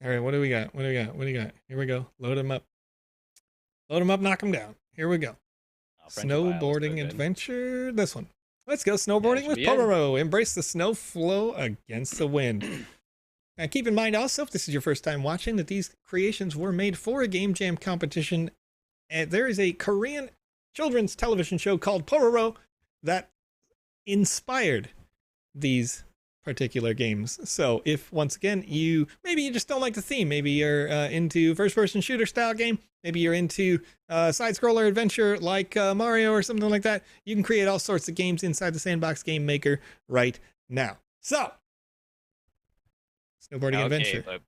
All right, what do we got? What do you got? Here we go. Load them up. Load them up, knock them down. Here we go. Snowboarding adventure. This one. Let's go snowboarding with Pororo. Embrace the snow flow against the wind. Now, keep in mind also, if this is your first time watching, that these creations were made for a Game Jam competition. And there is a Korean children's television show called Pororo that inspired these particular games. So if, once again, maybe you just don't like the theme, maybe you're into first-person shooter style game, maybe you're into side-scroller adventure like Mario or something like that, you can create all sorts of games inside the Sandbox Game Maker right now. So, snowboarding adventure. But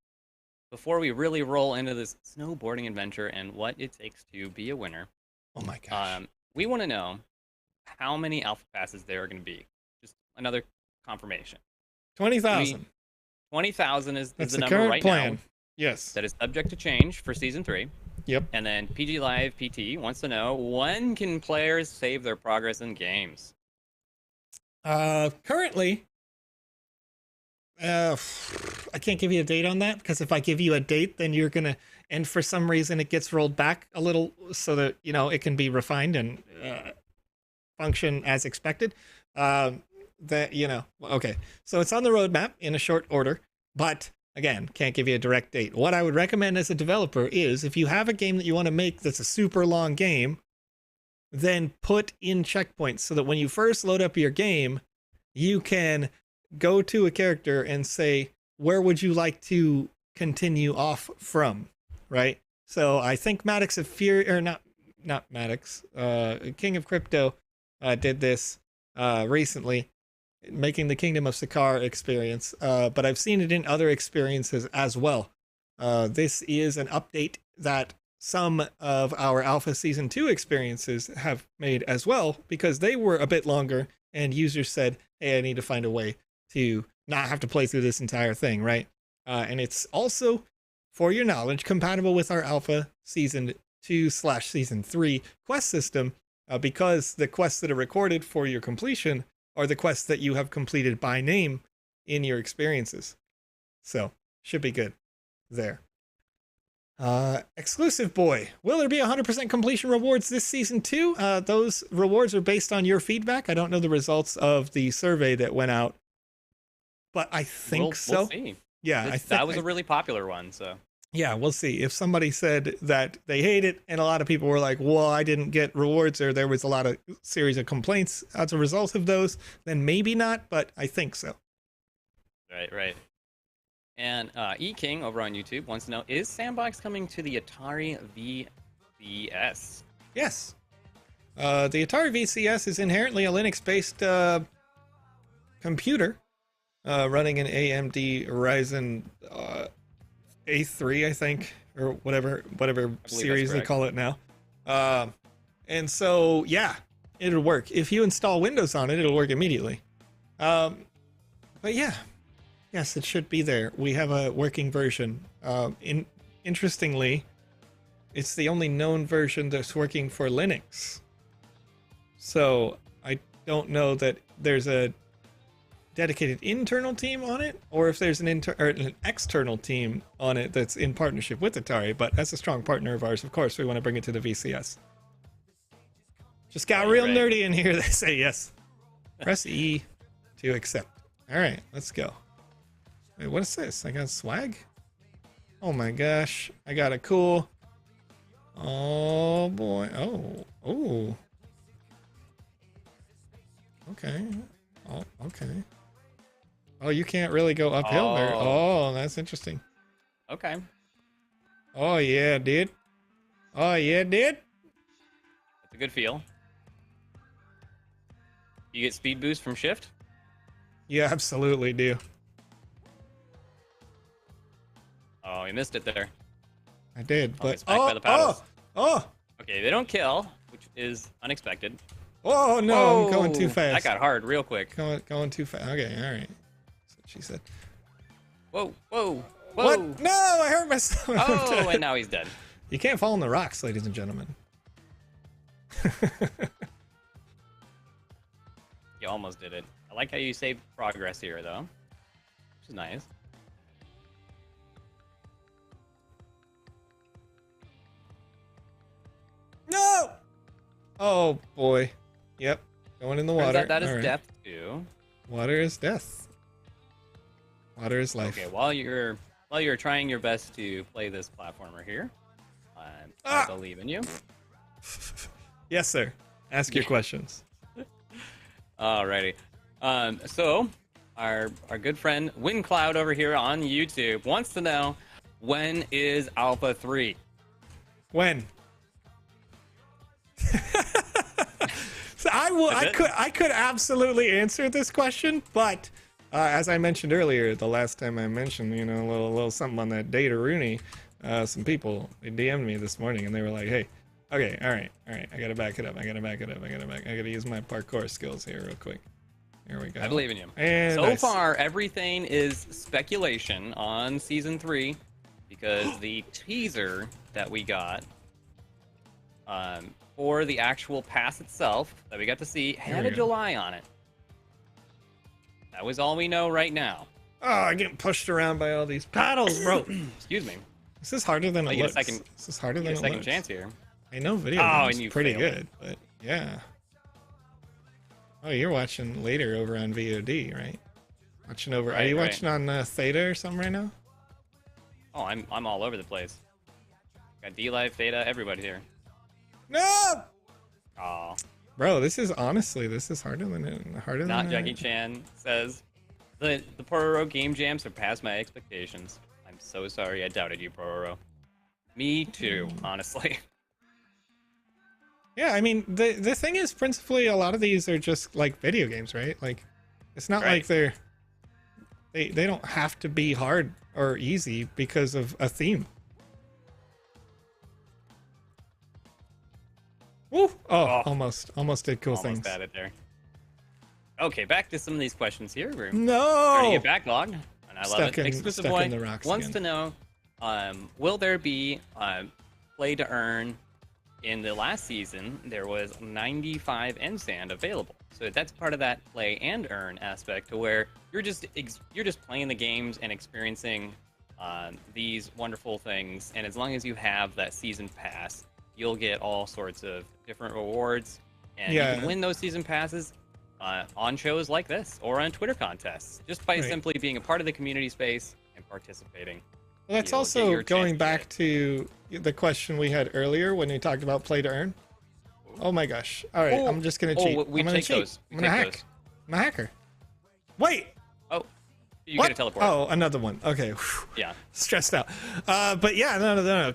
before we really roll into this snowboarding adventure and what it takes to be a winner, oh my gosh, we want to know how many Alpha Passes there are going to be. Just another confirmation. 20,000. 20,000 is the number current right plan. now. Yes. That is subject to change for Season 3. Yep. And then PG Live PT wants to know, when can players save their progress in games? Currently, I can't give you a date on that, because if I give you a date, then you're gonna and for some reason it gets rolled back a little so that, you know, it can be refined and function as expected. That, you know, okay. So it's on the roadmap in a short order, but again, can't give you a direct date. What I would recommend as a developer is if you have a game that you want to make that's a super long game, then put in checkpoints so that when you first load up your game, you can go to a character and say, where would you like to continue off from, right? So I think Maddox of Fury, or not Maddox, King of Crypto did this recently, making the Kingdom of Sakar experience, but I've seen it in other experiences as well. This is an update that some of our Alpha Season 2 experiences have made as well, because they were a bit longer, and users said, hey, I need to find a way to not have to play through this entire thing, right? And it's also, for your knowledge, compatible with our Alpha Season 2/Season 3 quest system, because the quests that are recorded for your completion are the quests that you have completed by name in your experiences. So, should be good there. Exclusive Boy. Will there be 100% completion rewards this season too? Those rewards are based on your feedback. I don't know the results of the survey that went out, but I think so. We'll see. Yeah, that was a really popular one, so. Yeah, we'll see. If somebody said that they hate it, and a lot of people were like, well, I didn't get rewards, or there was a lot of series of complaints as a result of those, then maybe not, but I think so. Right. And E-King over on YouTube wants to know, is Sandbox coming to the Atari VCS? Yes. The Atari VCS is inherently a Linux-based computer running an AMD Ryzen A3, I think, or whatever series they call it now. And so, yeah, it'll work. If you install Windows on it, it'll work immediately. But yeah, yes, it should be there. We have a working version. Interestingly, it's the only known version that's working for Linux. So I don't know that there's a dedicated internal team on it, or if there's an external team on it that's in partnership with Atari, but as a strong partner of ours, of course, we want to bring it to the VCS. Just got real nerdy in here. They say yes. Press E to accept. All right, let's go. Wait, what is this? I got swag? Oh my gosh. I got a cool... Oh boy. Oh. Okay. Oh, okay. Oh, you can't really go uphill there. Oh, that's interesting. Okay. Oh, yeah, dude. That's a good feel. You get speed boost from shift? You absolutely do. Oh, you missed it there. I did, but... By the paddles. Oh! Okay, they don't kill, which is unexpected. Oh, no, Whoa, I'm going too fast. That got hard real quick. Going too fast. Okay, all right. That's what she said. Whoa. What? No, I hurt myself. Oh, and now he's dead. You can't fall in the rocks, ladies and gentlemen. You almost did it. I like how you saved progress here, though. Which is nice. No! Oh, boy. Yep. Going in the water. That is death, too. Water is death. Water is life. Okay, while you're trying your best to play this platformer here, I believe in you. Yes, sir. Ask your questions. Alrighty. So our good friend WindCloud over here on YouTube wants to know, when is Alpha 3? When? So I could absolutely answer this question, but as I mentioned earlier, the last time I mentioned, a little something on that Data Rooney, some people, they DM'd me this morning and they were like, hey, okay, all right, I gotta back it up. I gotta use my parkour skills here real quick. Here we go. I believe in you. And so far, everything is speculation on Season 3, because the teaser that we got for the actual pass itself that we got to see had a July on it. That was all we know right now. Oh, I'm getting pushed around by all these paddles, bro. Excuse me. This is harder than Oh, it you looks. get a second- This is harder You than get a it second looks. chance here. I know video Oh, games and you pretty failed good, it. but yeah. Oh, you're watching later over on VOD, right? Watching over. Are Right, you right. watching on Theta or something right now? Oh, I'm all over the place. Got D-Live, Theta, everybody here. No, Oh, bro. This is honestly, this is harder than not Jackie Chan says the Pororo game jam surpassed my expectations. I'm so sorry. I doubted you, Pororo. Me too, honestly. Yeah, I mean, the thing is, principally, a lot of these are just like video games, right? Like, it's not like Right. they don't have to be hard or easy because of a theme. Woo! Oh, almost did cool Almost things. had it there. Okay, back to some of these questions here. We're starting to No! get backlogged, and I love Stuck it. in- Exclusive stuck Boy in the rocks wants again. to know, will there be play to earn? In the last season, there was 95 MSAND available, so that's part of that play and earn aspect, to where you're just playing the games and experiencing these wonderful things. And as long as you have that season pass, you'll get all sorts of different rewards, and you Yeah. can win those season passes on shows like this or on Twitter contests, just by Right. simply being a part of the community space and participating. Well, that's You'll get also your chance going to back get to the question we had earlier when we talked about play to earn. Oh my gosh. All right, Oh, I'm just going to oh, cheat. we I'm gonna take cheat. those. We I'm going to take hack. those. I'm a hacker. Wait. Oh, you What? get a teleport. Oh, another one. Okay. Whew. Yeah. Stressed out. But yeah, no.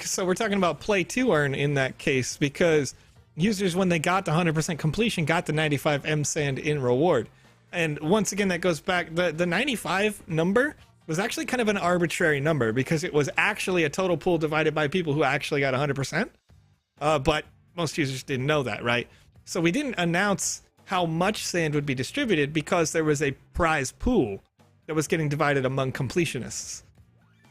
So we're talking about play to earn in that case, because users, when they got the 100% completion, got the 95 MSAND in reward. And once again, that goes back, the 95 number was actually kind of an arbitrary number, because it was actually a total pool divided by people who actually got 100%. But most users didn't know that, right? So we didn't announce how much sand would be distributed, because there was a prize pool that was getting divided among completionists.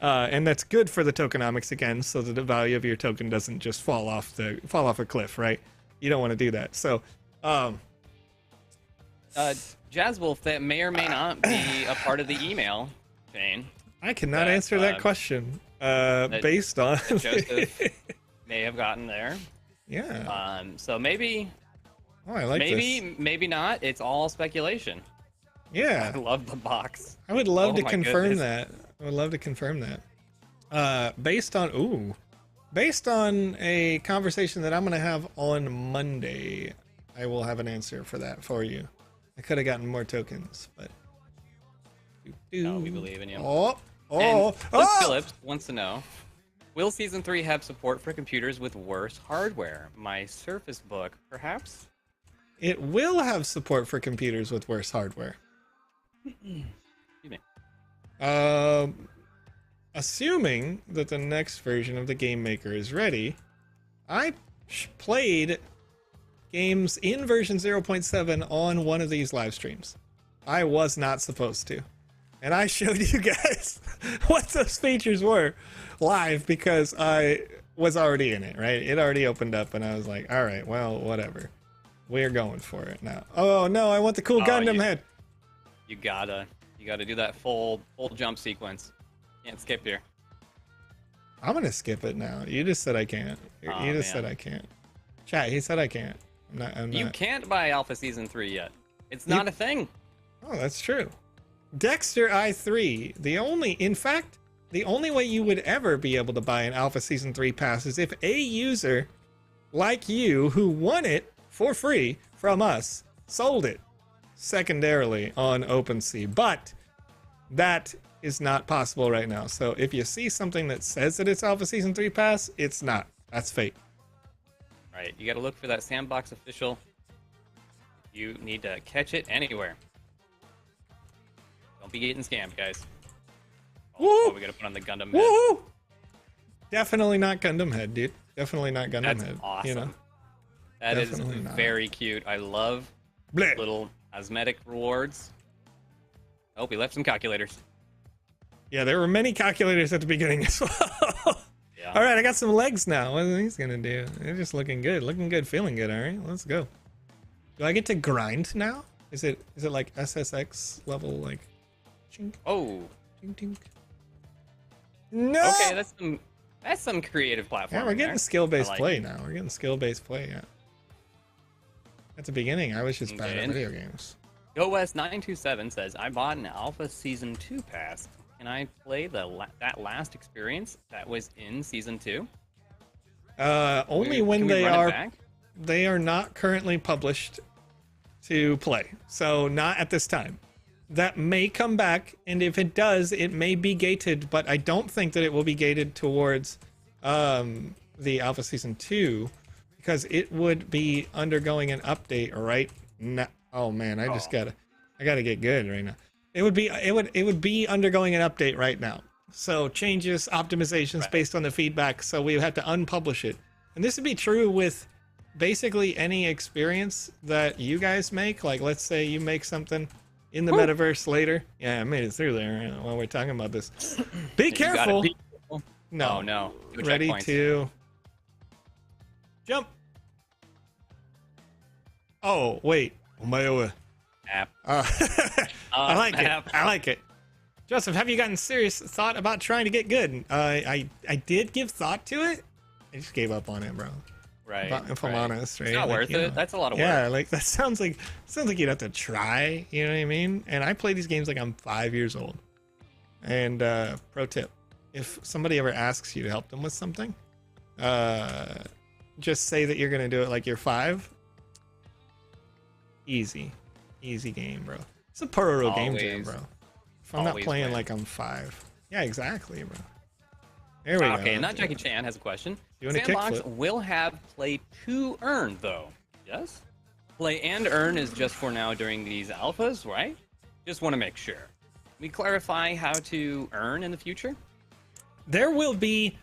And that's good for the tokenomics again, so that the value of your token doesn't just fall off a cliff, right? You don't want to do that. So, Jazzwolf, that may or may not be a part of the email chain. I cannot That, answer that question based on Joseph may have gotten there. yeah. So maybe, Oh, I like this. maybe not. It's all speculation. I Yeah, love the box. I would love Oh to my confirm goodness. that. I would love to confirm that. Based on a conversation that I'm gonna have on Monday, I will have an answer for that for you. I could have gotten more tokens, but No, we believe in you. Oh, And oh, Luke oh! Phillips wants to know, will Season 3 have support for computers with worse hardware? My Surface Book, perhaps? It will have support for computers with worse hardware. Excuse me. Assuming that the next version of the Game Maker is ready, I played games in version 0.7 on one of these live streams. I was not supposed to. And I showed you guys what those features were live, because I was already in it, right? It already opened up, and I was like, all right, well, whatever. We're going for it now. Oh, no, I want the cool Gundam head. You gotta do that full jump sequence. Can't skip here. I'm going to skip it now. You just said I can't. Aw, You just man. said I can't. Chat, he said I can't. I'm You not. can't buy Alpha Season 3 yet. It's not a thing. Oh, that's true. Dexter i3, the only way you would ever be able to buy an Alpha Season 3 pass is if a user like you who won it for free from us sold it secondarily on OpenSea. But that is not possible right now. So if you see something that says that it's Alpha Season 3 pass, it's not. That's fake. Right, you gotta look for that Sandbox official. You need to catch it anywhere. Don't be getting scammed, guys. Woo! Oh, we gotta put on the Gundam head. Woohoo! Definitely not Gundam head, dude. Definitely not Gundam That's head. awesome. You know? That is Definitely not. very cute. I love Blech. little cosmetic rewards. Oh, we left some calculators. Yeah, there were many calculators at the beginning as well. Yeah. All right, I got some legs now. What are these gonna do? They're just looking good, feeling good. All right, let's go. Do I get to grind now? Is it like SSX level, like chink, Oh, chink, chink? No. Okay, that's some creative platform. Yeah, we're getting skill-based like play it. now. We're getting skill-based play. Yeah. At the beginning, I was just bad at Okay. video games. GoWest927 says, I bought an Alpha Season 2 pass. Can I play that last experience that was in Season 2? Only Can when we they run it are back? they are not currently published to play. So not at this time. That may come back, and if it does, it may be gated, but I don't think that it will be gated towards the Alpha Season 2 because it would be undergoing an update right now. Oh man, I gotta get good right now. It would be undergoing an update right now. So changes, optimizations based on the feedback. So we have to unpublish it. And this would be true with basically any experience that you guys make. Like let's say you make something in the metaverse later. Yeah, I made it through there while we're talking about this. Be careful. No. Oh no. No Ready checkpoints. to jump. Oh, wait. App. I like app. it. I like it. Joseph, have you gotten serious thought about trying to get good? I did give thought to it. I just gave up on it, bro. Right. If I'm honest, right? It's not worth it. That's a lot of work. Yeah, like that sounds like you'd have to try. You know what I mean? And I play these games like I'm 5 years old. And pro tip: if somebody ever asks you to help them with something, just say that you're gonna do it like you're 5. Easy game, bro. It's a Pororo game jam, bro. If I'm not playing like I'm 5. Yeah, exactly, bro. There we go. Okay, not Jackie Chan has a question. Doing a Sandbox kickflip. will have play to earn, though. Yes? Play and earn is just for now during these alphas, right? Just want to make sure. We clarify how to earn in the future? There will be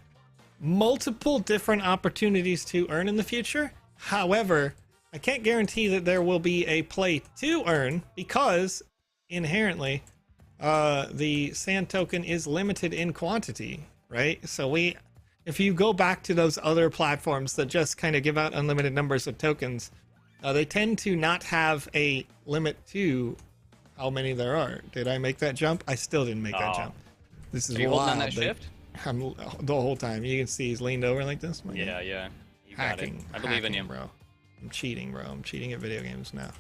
multiple different opportunities to earn in the future. However, I can't guarantee that there will be a play to earn because inherently the sand token is limited in quantity, right? So if you go back to those other platforms that just kind of give out unlimited numbers of tokens, they tend to not have a limit to how many there are. Did I make that jump? I still didn't make that jump. This is Are you holding on wild. that shift? I'm the whole time. You can see he's leaned over like this. Yeah. You Hacking. got it. I believe in you. Bro. I'm cheating, bro. I'm cheating at video games now.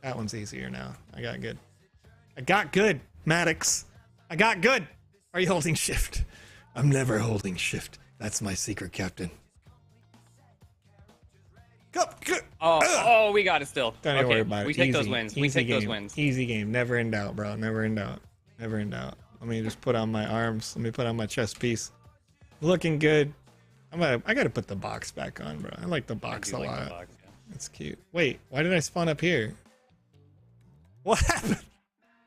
That one's easier now. I got good, Maddox. I got good. Are you holding shift? I'm never holding shift. That's my secret, Captain. Go. Oh, we got it still. Don't even worry about it. We take those wins. We take those wins. Easy game. Never in doubt, bro. Never in doubt. Never in doubt. Let me just put on my arms. Let me put on my chest piece. Looking good. I gotta put the box back on, bro. I like the box a lot. It's cute. Wait, why did I spawn up here? What happened?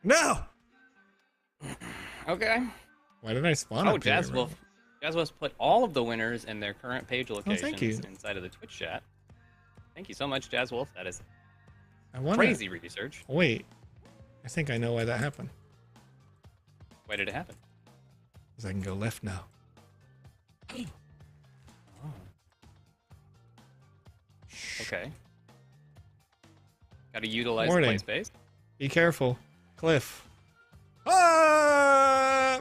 No! Okay. Why did I spawn up here? Jazzwolf put all of the winners and their current page locations thank you. inside of the Twitch chat. Thank you so much, Jazzwolf. That is I wonder, crazy research. Wait. I think I know why that happened. Why did it happen? Because I can go left now. Okay. Gotta utilize the Warning. play space. Be careful. Cliff. Ah!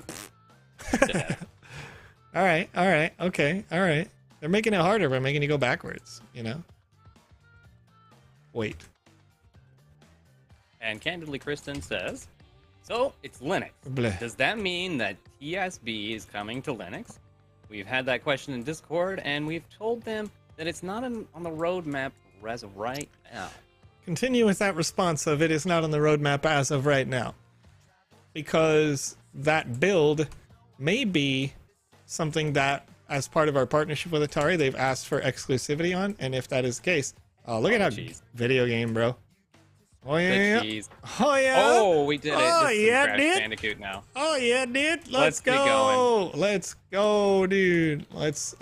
All right. Okay. All right. They're making it harder by making you go backwards, you know? Wait. And Candidly Kristen says, so it's Linux. Bleh. Does that mean that TSB is coming to Linux? We've had that question in Discord, and we've told them that it's not on the roadmap as of right now. Continue with that response of it is not on the roadmap as of right now. Because that build may be something that, as part of our partnership with Atari, they've asked for exclusivity on. And if that is the case, look at how video game, bro. Oh yeah. Oh yeah. Oh, we did it. Oh This is yeah, Crash dude. Bandicoot now. Oh yeah, dude. Let's go. get going. Let's go, dude. Let's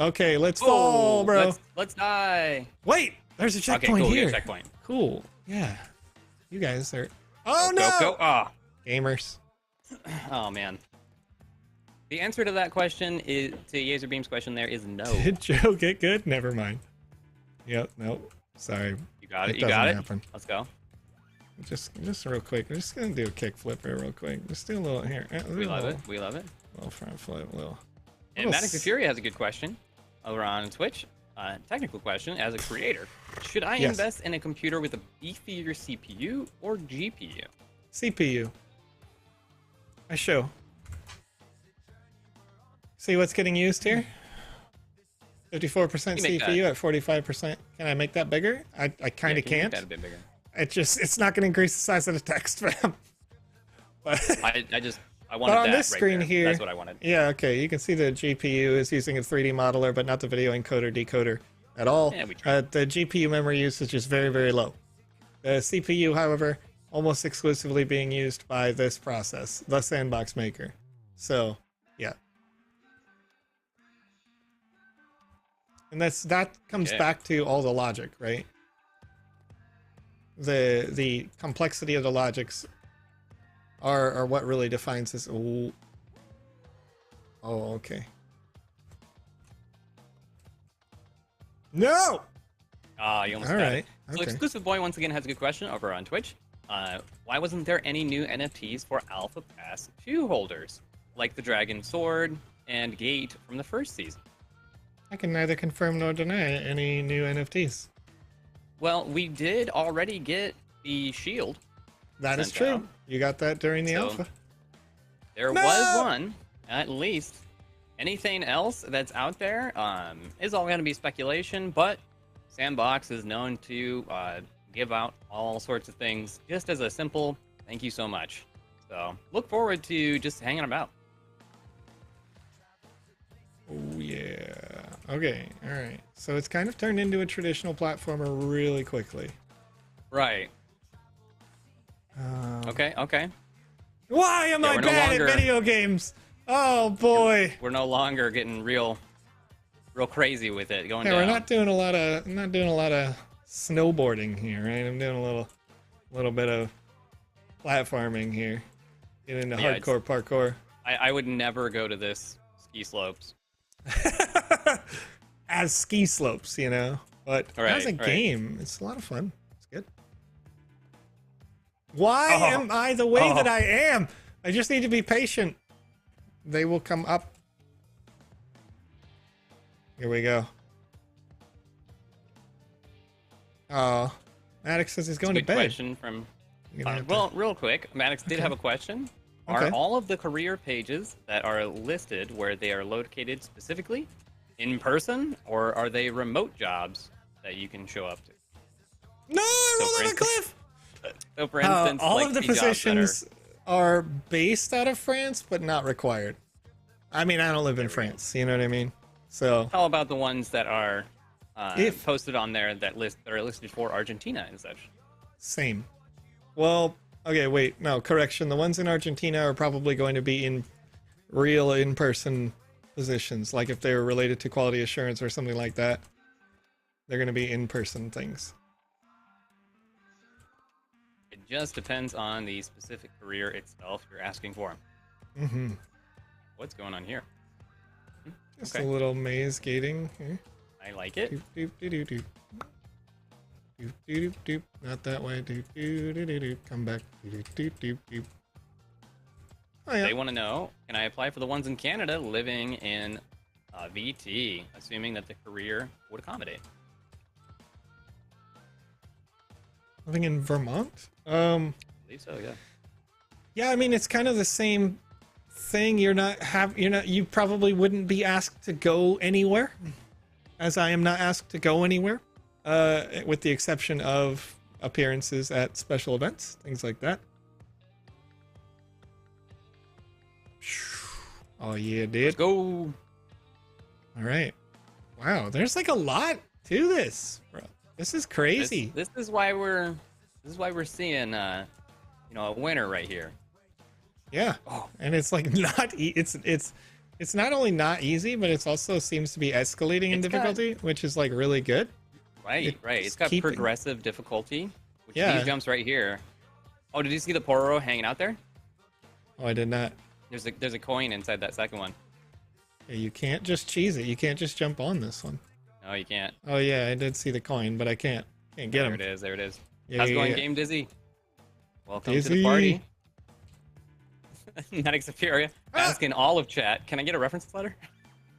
fall, bro. Let's die. Wait, there's a checkpoint cool, here. get a checkpoint. Cool. Yeah. You guys are. Oh no. Go. Ah. Gamers. Oh man. The answer to that question is to Yazerbeam's question. There is no. Did Joe get good? Never mind. Yep. Nope. Sorry. You got it. You doesn't got it. happen. Let's go. Just real quick. We're just gonna do a kickflip here real quick. Just do a little here. We love it. We love it. Little front flip. And Maddox the Fury has a good question over on Twitch. Technical question: as a creator, should I invest in a computer with a beefier CPU or GPU? CPU. I show. See what's getting used here? 54% CPU at 45%. Can I make that bigger? I kind of can't. Make that a bit bigger. It's not going to increase the size of the text, fam. But I wanted but on that this screen there. here, That's what I wanted. Yeah, okay. You can see the GPU is using a 3D modeler, but not the video encoder decoder at all. Yeah, we tried. The GPU memory usage is very, very low. The CPU, however, almost exclusively being used by this process, the Sandbox Maker. So, yeah. And that comes back to all the logic, right? The complexity of the logics are what really defines this. Oh, okay. No! You almost all got right. it. So Okay. Exclusive Boy once again has a good question over on Twitch. Why wasn't there any new NFTs for Alpha Pass 2 holders, like the Dragon Sword and Gate from the first season? I can neither confirm nor deny any new NFTs. Well, we did already get the shield. That is sent true. out. You got that during the alpha. There was one, at least. Anything else that's out there is all going to be speculation, but Sandbox is known to give out all sorts of things just as a simple thank you so much. So look forward to just hanging about. Oh, yeah. Okay, alright. So it's kind of turned into a traditional platformer really quickly. Right. Okay. Why am I bad at video games? Oh, boy. We're no longer getting real crazy with it going down. We're not doing a lot of snowboarding here, right? I'm doing a little bit of platforming here. Get into hardcore parkour. I would never go to this ski slopes. As ski slopes, you know. But as a game, it's a lot of fun. It's good. Why am I the way that I am? I just need to be patient. They will come up. Here we go. Oh, Maddox says he's going to bed. Question from. Well, real quick, Maddox did have a question. Are all of the career pages that are listed where they are located specifically in person, or are they remote jobs that you can show up to? No, I rolled on a cliff. So, for instance, all like of the positions are based out of France, but not required. I mean, I don't live in France. You know what I mean? So, how about the ones that are posted on there that are listed for Argentina and such? Same. Well, okay, wait, no, correction. The ones in Argentina are probably going to be in real in-person positions. Like if they're related to quality assurance or something like that, they're going to be in-person things. It just depends on the specific career itself you're asking for. Mm-hmm. What's going on here? Just a little maze gating here. I like it. Doop, doop, doop, doop. Doop, doop, doop. Not that way. Doop, doop, doop, doop, doop. Come back. Doop, doop, doop, doop. Oh, yeah. They want to know, can I apply for the ones in Canada living in VT, assuming that the career would accommodate? Living in Vermont? I believe so, yeah. Yeah, I mean, it's kind of the same thing. You probably wouldn't be asked to go anywhere, as I am not asked to go anywhere, with the exception of appearances at special events, things like that. Oh yeah, dude. Let's go. All right. Wow, there's like a lot to this, bro. This is crazy. This is why we're seeing a winner right here. Yeah. Oh. And it's like it's not only not easy, but it's also seems to be escalating in difficulty, which is like really good. Right. It's got progressive difficulty, which these jumps right here. Oh, did you see the Pororo hanging out there? Oh, I did not. There's a coin inside that second one. Yeah, you can't just cheese it. You can't just jump on this one. No, you can't. Oh yeah, I did see the coin, but I can't get him. There it is. Yeah, How's it going, Game Dizzy? Welcome to the Dizzy. party. Medic Superior asking all of chat, can I get a reference letter?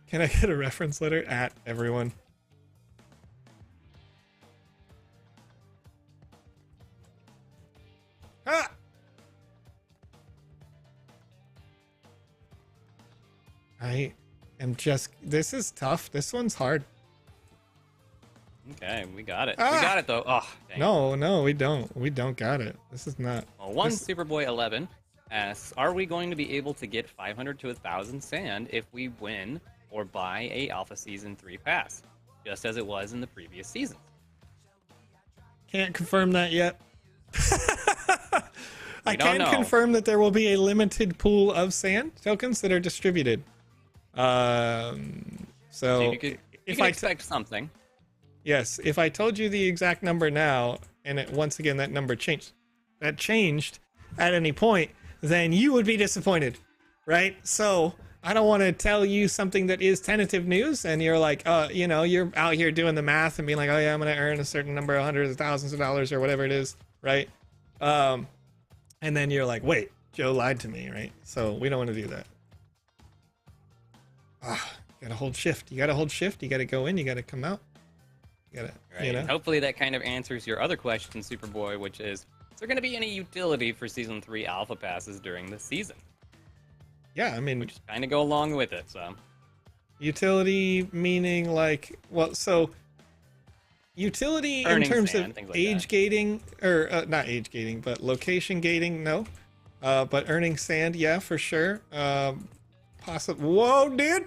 Can I get a reference letter at everyone? Ah! I am just... This is tough. This one's hard. Okay, we got it. Ah! We got it though. Oh, dang. No, we don't. We don't got it. This is not... Well, one this- Superboy 11 asks, are we going to be able to get 500 to 1,000 sand if we win or buy a Alpha Season 3 pass, just as it was in the previous seasons? Can't confirm that yet. I don't can know. confirm that there will be a limited pool of sand tokens that are distributed. So So you could if I expect something. yes, if I told you the exact number now, and once again that number changed at any point, then you would be disappointed, right? So I don't want to tell you something that is tentative news, and you're like, you're out here doing the math and being like, oh yeah, I'm going to earn a certain number of hundreds of thousands of dollars or whatever it is, right? And then you're like, wait, Joe lied to me, right? So we don't want to do that. You gotta hold shift. You gotta hold shift. You gotta go in. You gotta come out. You gotta, Right. And hopefully that kind of answers your other question, Superboy, which is there going to be any utility for Season 3 Alpha Passes during the season? Yeah, I mean, Which is kind of go along with it, so. utility meaning like, well, so utility Earning in terms sand, of things like age that. gating, or not age gating, but location gating, no. But earning sand, yeah, for sure. Possible. Whoa, dude! You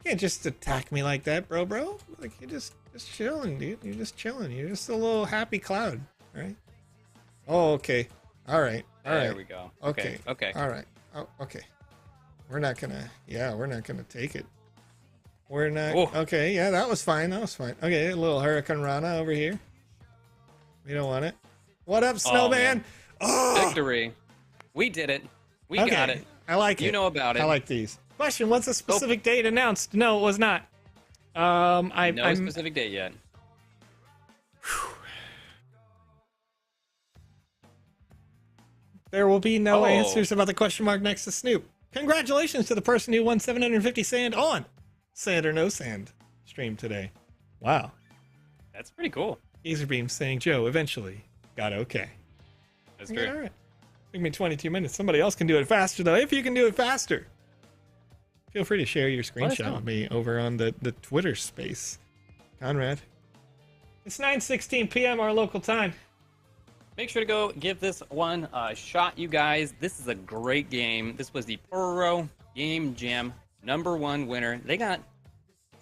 can't just attack me like that, bro. Like, you're just chilling, dude. You're just chilling. You're just a little happy cloud, right? Oh, okay. All right. There we go. Okay. Okay. All right. Oh, okay. We're not gonna take it. We're not. Oh. Okay. Yeah, that was fine. Okay, a little Hurricane Rana over here. We don't want it. What up, Snowman? man. Oh, Victory. We did it. We okay. got it. I like it. You know about it. I like these. Question: what's the specific date announced? No, it was not. No I'm specific date yet. There will be no Oh. answers about the question mark next to Snoop. Congratulations to the person who won 750 sand on Sand or No Sand stream today. Wow. That's pretty cool. Beam saying, Joe, eventually got okay. That's Okay, true. all right. Took me 22 minutes. Somebody else can do it faster, though. If you can do it faster, feel free to share your us screenshot know. with me over on the Twitter space. Conrad. It's 9:16 p.m. our local time. Make sure to go give this one a shot, you guys. This is a great game. This was the Pororo Game Jam #1 winner. They got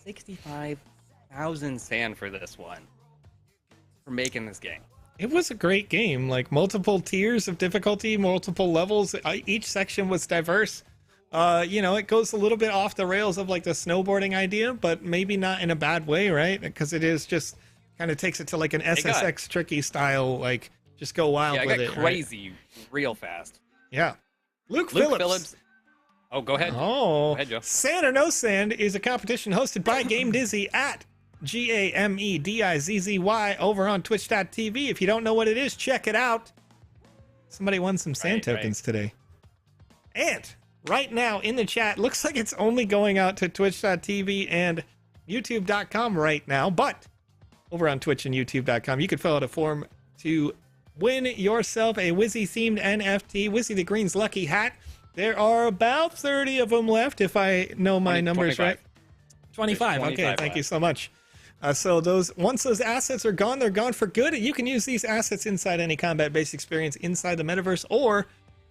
65,000 sand for this one, for making this game. It was a great game, like multiple tiers of difficulty, multiple levels. Each section was diverse. It goes a little bit off the rails of like the snowboarding idea, but maybe not in a bad way, right? Because it is just kind of takes it to like an SSX tricky style, like just go wild Yeah, with it it. got crazy real fast. Yeah. Luke Luke Phillips. Oh, go ahead. Oh, Go ahead, Joe. Sand or No Sand is a competition hosted by Game Dizzy at GAMEDIZZY over on twitch.tv. If you don't know what it is, check it out. Somebody won some sand Right, tokens today. And right now in the chat, looks like it's only going out to twitch.tv and youtube.com right now, but over on Twitch and youtube.com, you could fill out a form to win yourself a Wizzy themed NFT, Wizzy the Green's lucky hat. There are about 30 of them left, if I know my numbers 25. right. 25. There's Okay, 25 thank you left. so much. So once those assets are gone, they're gone for good. You can use these assets inside any combat-based experience inside the metaverse or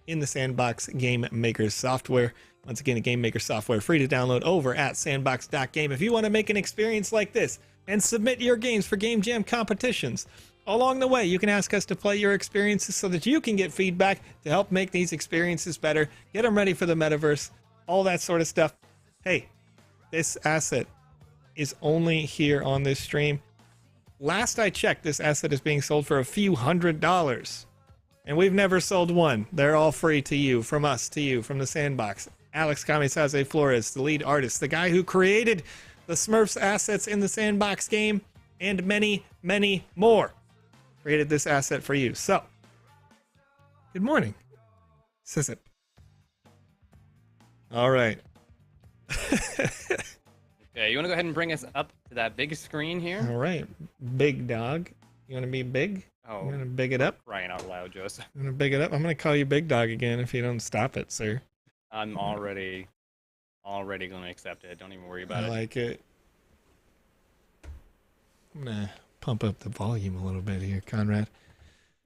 in the Sandbox Game Maker software. Once again, a Game Maker software free to download over at sandbox.game. If you want to make an experience like this and submit your games for Game Jam competitions, along the way, you can ask us to play your experiences so that you can get feedback to help make these experiences better, get them ready for the metaverse, all that sort of stuff. Hey, this asset is only here on this stream. Last I checked, this asset is being sold for a few $100s. And we've never sold one. They're all free to you, from us to you, from the Sandbox. Alex Florez, the lead artist, the guy who created the Smurfs assets in the Sandbox game, and many, many more, created this asset for you. So, Good morning. Sissip. All right. Okay, you want to go ahead and bring us up to that big screen here? All right. Big dog. You want to be big? Oh, I'm going to big it up. crying out loud, Joseph. I'm going to big it up. I'm going to call you Big Dog again if you don't stop it, sir. I'm already going to accept it. Don't even worry about I it. like it. I'm going to pump up the volume a little bit here, Conrad.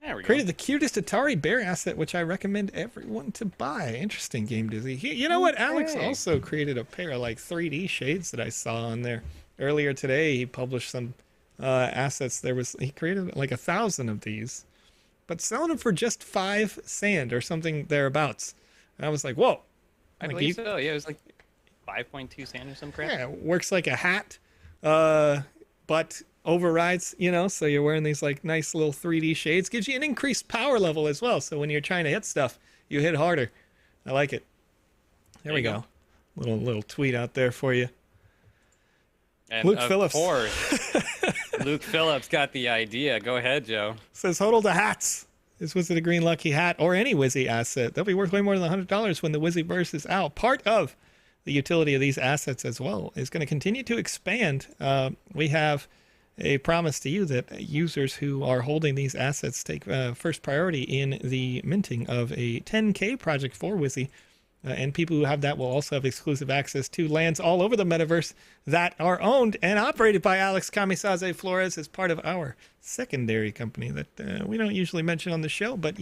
There we go. Created the cutest Atari Bear asset, which I recommend everyone to buy. Interesting game, Dizzy. You know what? Alex Okay. also created a pair of like 3D shades that I saw on there earlier today. He published some assets. He created like 1,000 of these, but selling them for just 5 sand or something thereabouts. And I was like, whoa. I Like, believe so. Yeah, it was like 5.2 sand or some crap. Yeah, it works like a hat, but overrides, so you're wearing these like nice little 3D shades. Gives you an increased power level as well. So when you're trying to hit stuff, you hit harder. I like it. There we go. Little tweet out there for you. And Luke of Phillips. course, Luke Phillips got the idea. Go ahead, Joe. Says hodl the hats. This was a green lucky hat or any Wizzy asset. They'll be worth way more than $100 when the Wizzyverse is out. Part of the utility of these assets as well is going to continue to expand. We have a promise to you that users who are holding these assets take first priority in the minting of a 10K project for Wizzy. And people who have that will also have exclusive access to lands all over the metaverse that are owned and operated by Alex Florez as part of our secondary company that we don't usually mention on the show. But,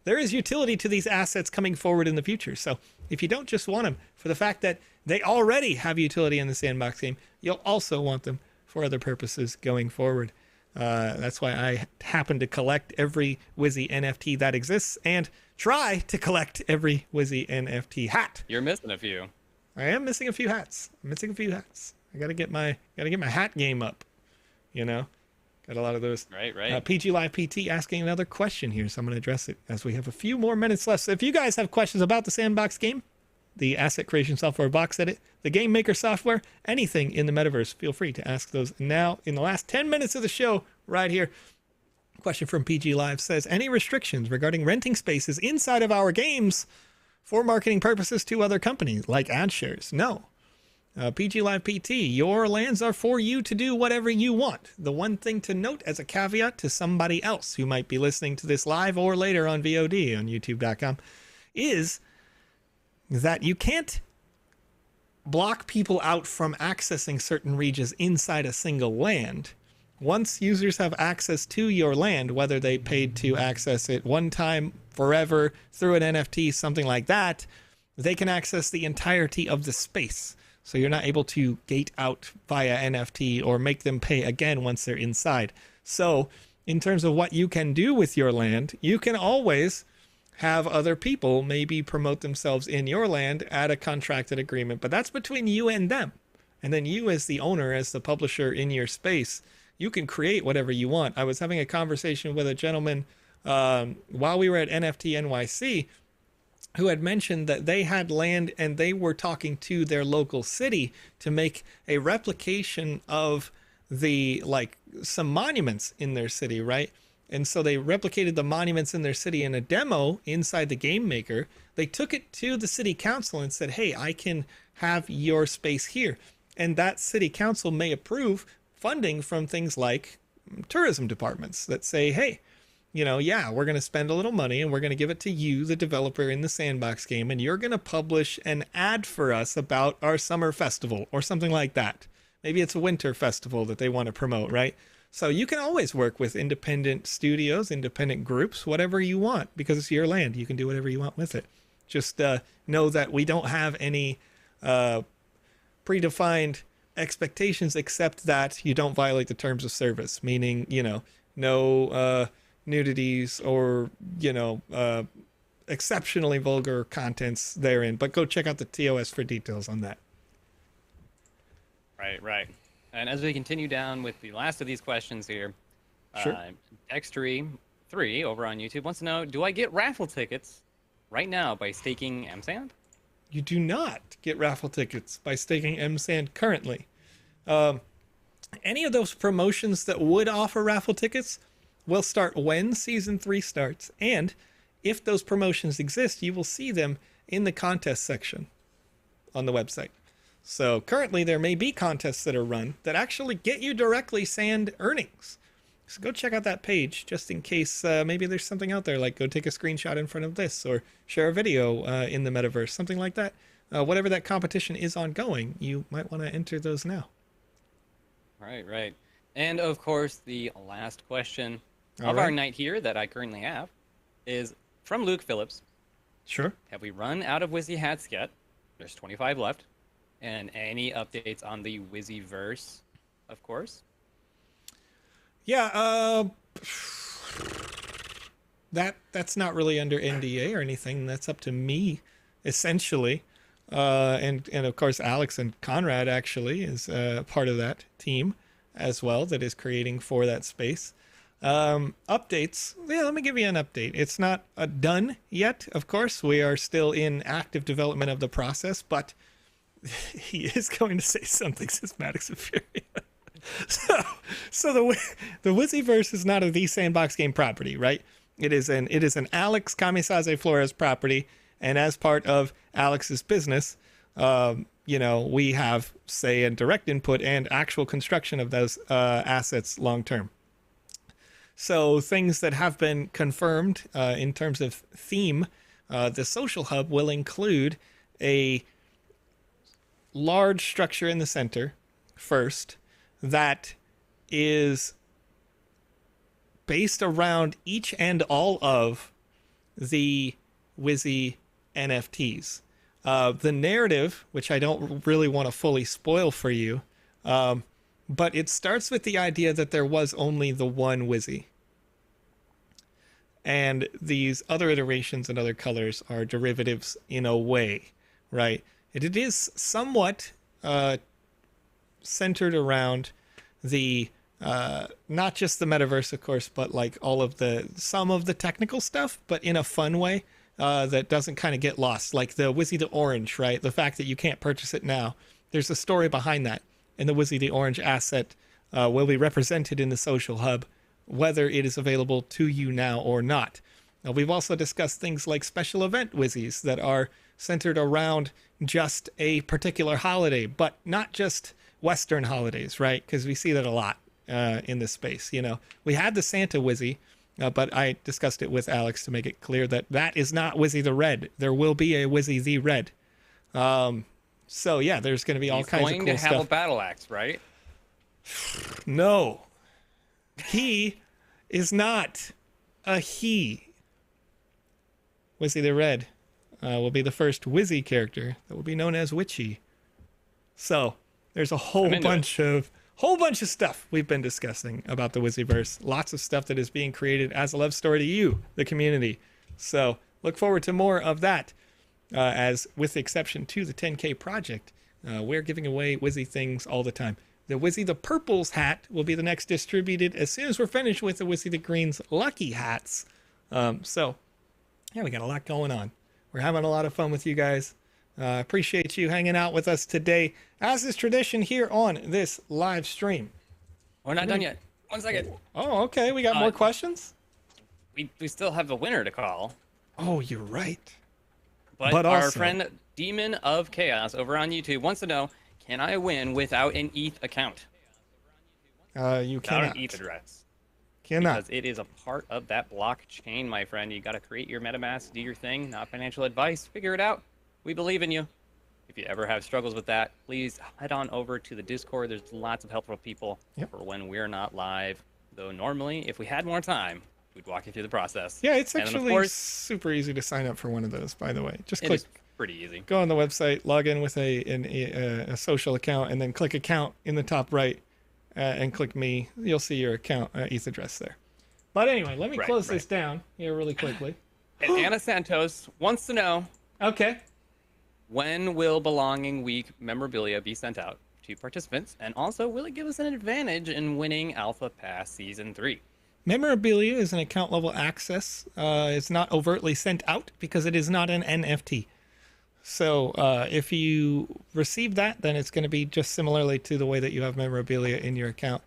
there is utility to these assets coming forward in the future. So if you don't just want them for the fact that they already have utility in the Sandbox game, you'll also want them for other purposes going forward. That's why I happen to collect every Wizzy NFT that exists and try to collect every Wizzy NFT hat. You're missing a few. I am missing a few hats. I gotta get my hat game up. Got a lot of those. Right. PG Live PT asking another question here, so I'm gonna address it as we have a few more minutes left. So if you guys have questions about the Sandbox game, the asset creation software VoxEdit, the Game Maker software, anything in the metaverse, feel free to ask those now in the last 10 minutes of the show right here. Question from PG Live says, any restrictions regarding renting spaces inside of our games for marketing purposes to other companies like ad shares? No. PG Live PT, your lands are for you to do whatever you want. The one thing to note as a caveat to somebody else who might be listening to this live or later on VOD on youtube.com is that you can't block people out from accessing certain regions inside a single land. Once users have access to your land, whether they paid to access it one time, forever, through an NFT, something like that, they can access the entirety of the space. So you're not able to gate out via NFT or make them pay again once they're inside. So in terms of what you can do with your land, you can always have other people maybe promote themselves in your land at a contracted agreement, but that's between you and them. And then you as the owner, as the publisher in your space, you can create whatever you want. I was having a conversation with a gentleman while we were at NFT NYC who had mentioned that they had land and they were talking to their local city to make a replication of some monuments in their city, right? And so they replicated the monuments in their city in a demo inside the Game Maker. They took it to the city council and said, hey, I can have your space here. And that city council may approve funding from things like tourism departments that say, hey, we're going to spend a little money and we're going to give it to you, the developer in the Sandbox game, and you're going to publish an ad for us about our summer festival or something like that. Maybe it's a winter festival that they want to promote, right? So you can always work with independent studios, independent groups, whatever you want, because it's your land. You can do whatever you want with it. Just know that we don't have any predefined expectations except that you don't violate the terms of service, meaning, no nudities or, exceptionally vulgar contents therein. But go check out the TOS for details on that. Right. And as we continue down with the last of these questions here, Sure. Dextery3 over on YouTube wants to know, do I get raffle tickets right now by staking MSand? You do not get raffle tickets by staking MSand currently. Any of those promotions that would offer raffle tickets will start when Season 3 starts. And if those promotions exist, you will see them in the contest section on the website. So currently there may be contests that are run that actually get you directly Sand earnings. So go check out that page just in case maybe there's something out there, like go take a screenshot in front of this or share a video in the metaverse, something like that. Whatever that competition is ongoing, you might want to enter those now. Right. And of course, the last question of our night here that I currently have is from Luke Phillips. Sure. Have we run out of Wizzy hats yet? There's 25 left. And any updates on the Wizzyverse, of course? Yeah, that's not really under NDA or anything. That's up to me, essentially. And of course, Alex and Conrad actually is part of that team as well that is creating for that space. Updates. Yeah, let me give you an update. It's not done yet, of course. We are still in active development of the process, but he is going to say something, says Maddox of Fury. So the Wizzyverse is not a The Sandbox game property, right? It is an Alex Kamisaze Florez property, and as part of Alex's business, we have say and direct input and actual construction of those assets long term. So things that have been confirmed in terms of theme, the social hub will include a large structure in the center first that is based around each and all of the Wizzy NFTs. The narrative, which I don't really want to fully spoil for you, but it starts with the idea that there was only the one Wizzy. And these other iterations and other colors are derivatives in a way, right? It is somewhat centered around the not just the metaverse, of course, but like some of the technical stuff, but in a fun way that doesn't kind of get lost. Like the Wizzy the Orange, right? The fact that you can't purchase it now. There's a story behind that, and the Wizzy the Orange asset will be represented in the social hub, whether it is available to you now or not. Now, we've also discussed things like special event Wizzies that are centered around just a particular holiday, but not just Western holidays, right? Because we see that a lot in this space. We had the Santa Wizzy, but I discussed it with Alex to make it clear that that is not Wizzy the Red. There will be a Wizzy the Red. So yeah, there's going to be all kinds of cool stuff. He's going to have a battle axe, right? No. He is not a he. Wizzy the Red will be the first Wizzy character that will be known as Witchy. So there's a whole bunch of stuff we've been discussing about the Wizzyverse. Lots of stuff that is being created as a love story to you, the community. So look forward to more of that. As with the exception to the 10K project, we're giving away Wizzy things all the time. The Wizzy the Purple's hat will be the next distributed as soon as we're finished with the Wizzy the Green's Lucky hats. So yeah, we got a lot going on. We're having a lot of fun with you guys. Appreciate you hanging out with us today, as is tradition here on this live stream. We're not done yet. 1 second. Oh, okay. We got more questions? We still have the winner to call. Oh, you're right. But our friend Demon of Chaos over on YouTube wants to know, can I win without an ETH account? You cannot. Without an ETH address. Cannot. Because it is a part of that blockchain, my friend. You got to create your MetaMask, do your thing, not financial advice. Figure it out. We believe in you. If you ever have struggles with that, please head on over to the Discord. There's lots of helpful people for when we're not live. Though normally, if we had more time, we'd walk you through the process. Yeah, it's actually super easy to sign up for one of those, by the way. Just click. It's pretty easy. Go on the website, log in with a social account, and then click account in the top right, and click me. You'll see your account ETH address there. But anyway, let me close this down here really quickly. And Anna Santos wants to know. Okay. When will Belonging Week memorabilia be sent out to participants? And also, will it give us an advantage in winning Alpha Pass Season 3? Memorabilia is an account level access. It's not overtly sent out because it is not an NFT. So if you receive that, then it's going to be just similarly to the way that you have memorabilia in your account.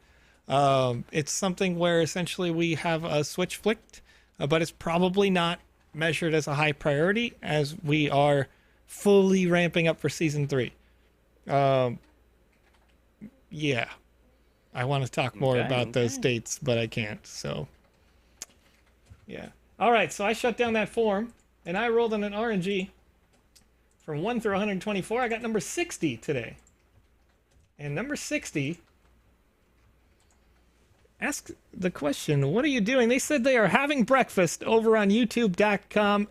It's something where essentially we have a switch flicked, but it's probably not measured as a high priority as we are fully ramping up for season 3. Yeah. I want to talk more about those dates, but I can't. So, yeah. All right. So I shut down that form, and I rolled on an RNG from 1 through 124. I got number 60 today. And number 60 asked the question, what are you doing? They said they are having breakfast over on youtube.com,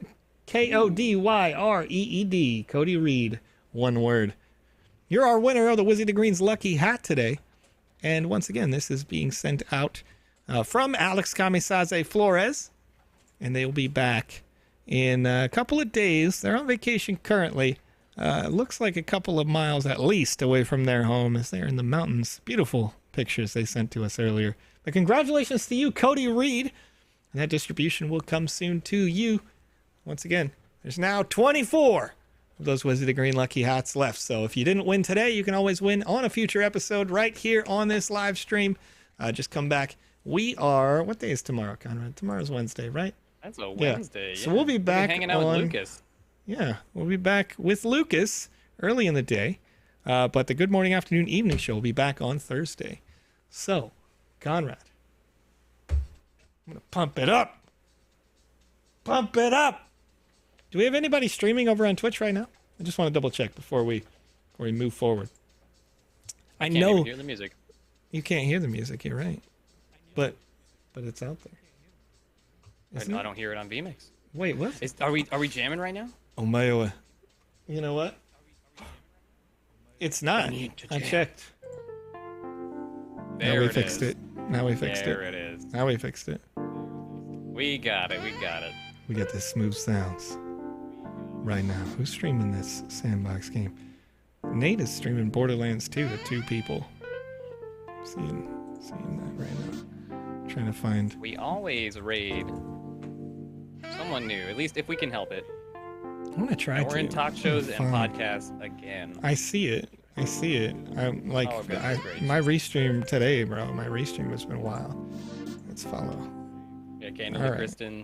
KODYREED, Cody Reed, one word. You're our winner of the Wizzy the Green's lucky hat today. And once again, this is being sent out from Alex Florez. And they will be back in a couple of days. They're on vacation currently. Looks like a couple of miles at least away from their home as they're in the mountains. Beautiful pictures they sent to us earlier. But congratulations to you, Cody Reed. And that distribution will come soon to you. Once again, there's now 24 of those Wizzy the Green lucky hats left. So if you didn't win today, you can always win on a future episode right here on this live stream. Just come back. We are, what day is tomorrow, Conrad? Tomorrow's Wednesday, right? That's a Wednesday. Yeah. So we'll be back hanging out with Lucas. Yeah, we'll be back with Lucas early in the day. But the Good Morning, Afternoon, Evening show will be back on Thursday. So, Conrad, I'm going to pump it up. Pump it up. Do we have anybody streaming over on Twitch right now? I just want to double check before we move forward. I can't even hear the music. You can't hear the music, you're right. But it's out there. I don't hear it on VMix. Wait, what? Are we jamming right now? Oh my, you know what? It's not. I checked. There now we it fixed is. it. Now we fixed There it. it is. Now we fixed it. We got it. We got it. We got the smooth sounds right now. Who's streaming this Sandbox game? Nate is streaming Borderlands 2 to 2 people. Seeing that right now. Trying to find. We always raid someone new, at least if we can help it. I'm gonna try to. We're in talk shows and podcasts again. I see it. I'm like, great. My restream today, bro. My restream has been wild. Let's follow. Yeah, Canada Kristen.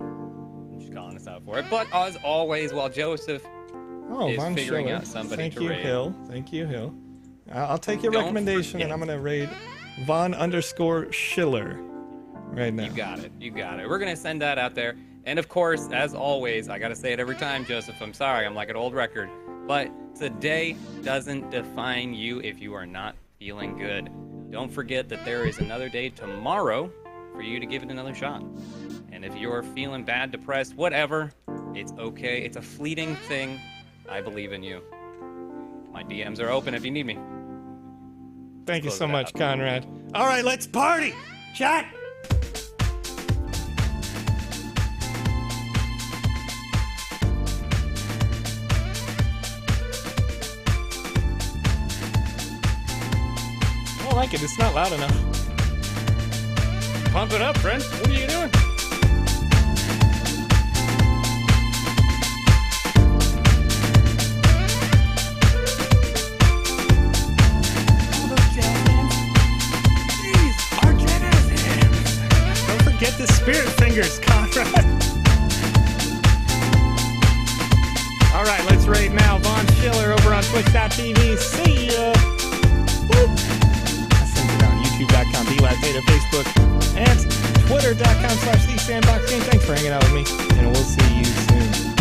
She's calling us out for it. But as always, while Joseph is Von figuring Schiller. out somebody Thank to you, raid. Hill. Thank you, Hill. I'll take your Don't recommendation, forget. and I'm gonna raid Von_Schiller right now. You got it. You got it. We're gonna send that out there. And of course, as always, I gotta say it every time, Joseph. I'm sorry. I'm like an old record. But today doesn't define you if you are not feeling good. Don't forget that there is another day tomorrow for you to give it another shot. And if you're feeling bad, depressed, whatever, it's okay. It's a fleeting thing. I believe in you. My DMs are open if you need me. Thank you Close so it much, out. Conrad. All right, let's party. Chat. I don't like it. It's not loud enough. Pump it up, friend. What are you doing? Don't forget the spirit fingers, Conrad. All right, let's rate now. Von Schiller over on Twitch.tv. See ya. Woo. I sent it on YouTube.com, BLiveBeta, Facebook, and Twitter.com/TheSandboxGame. Thanks for hanging out with me, and we'll see you soon.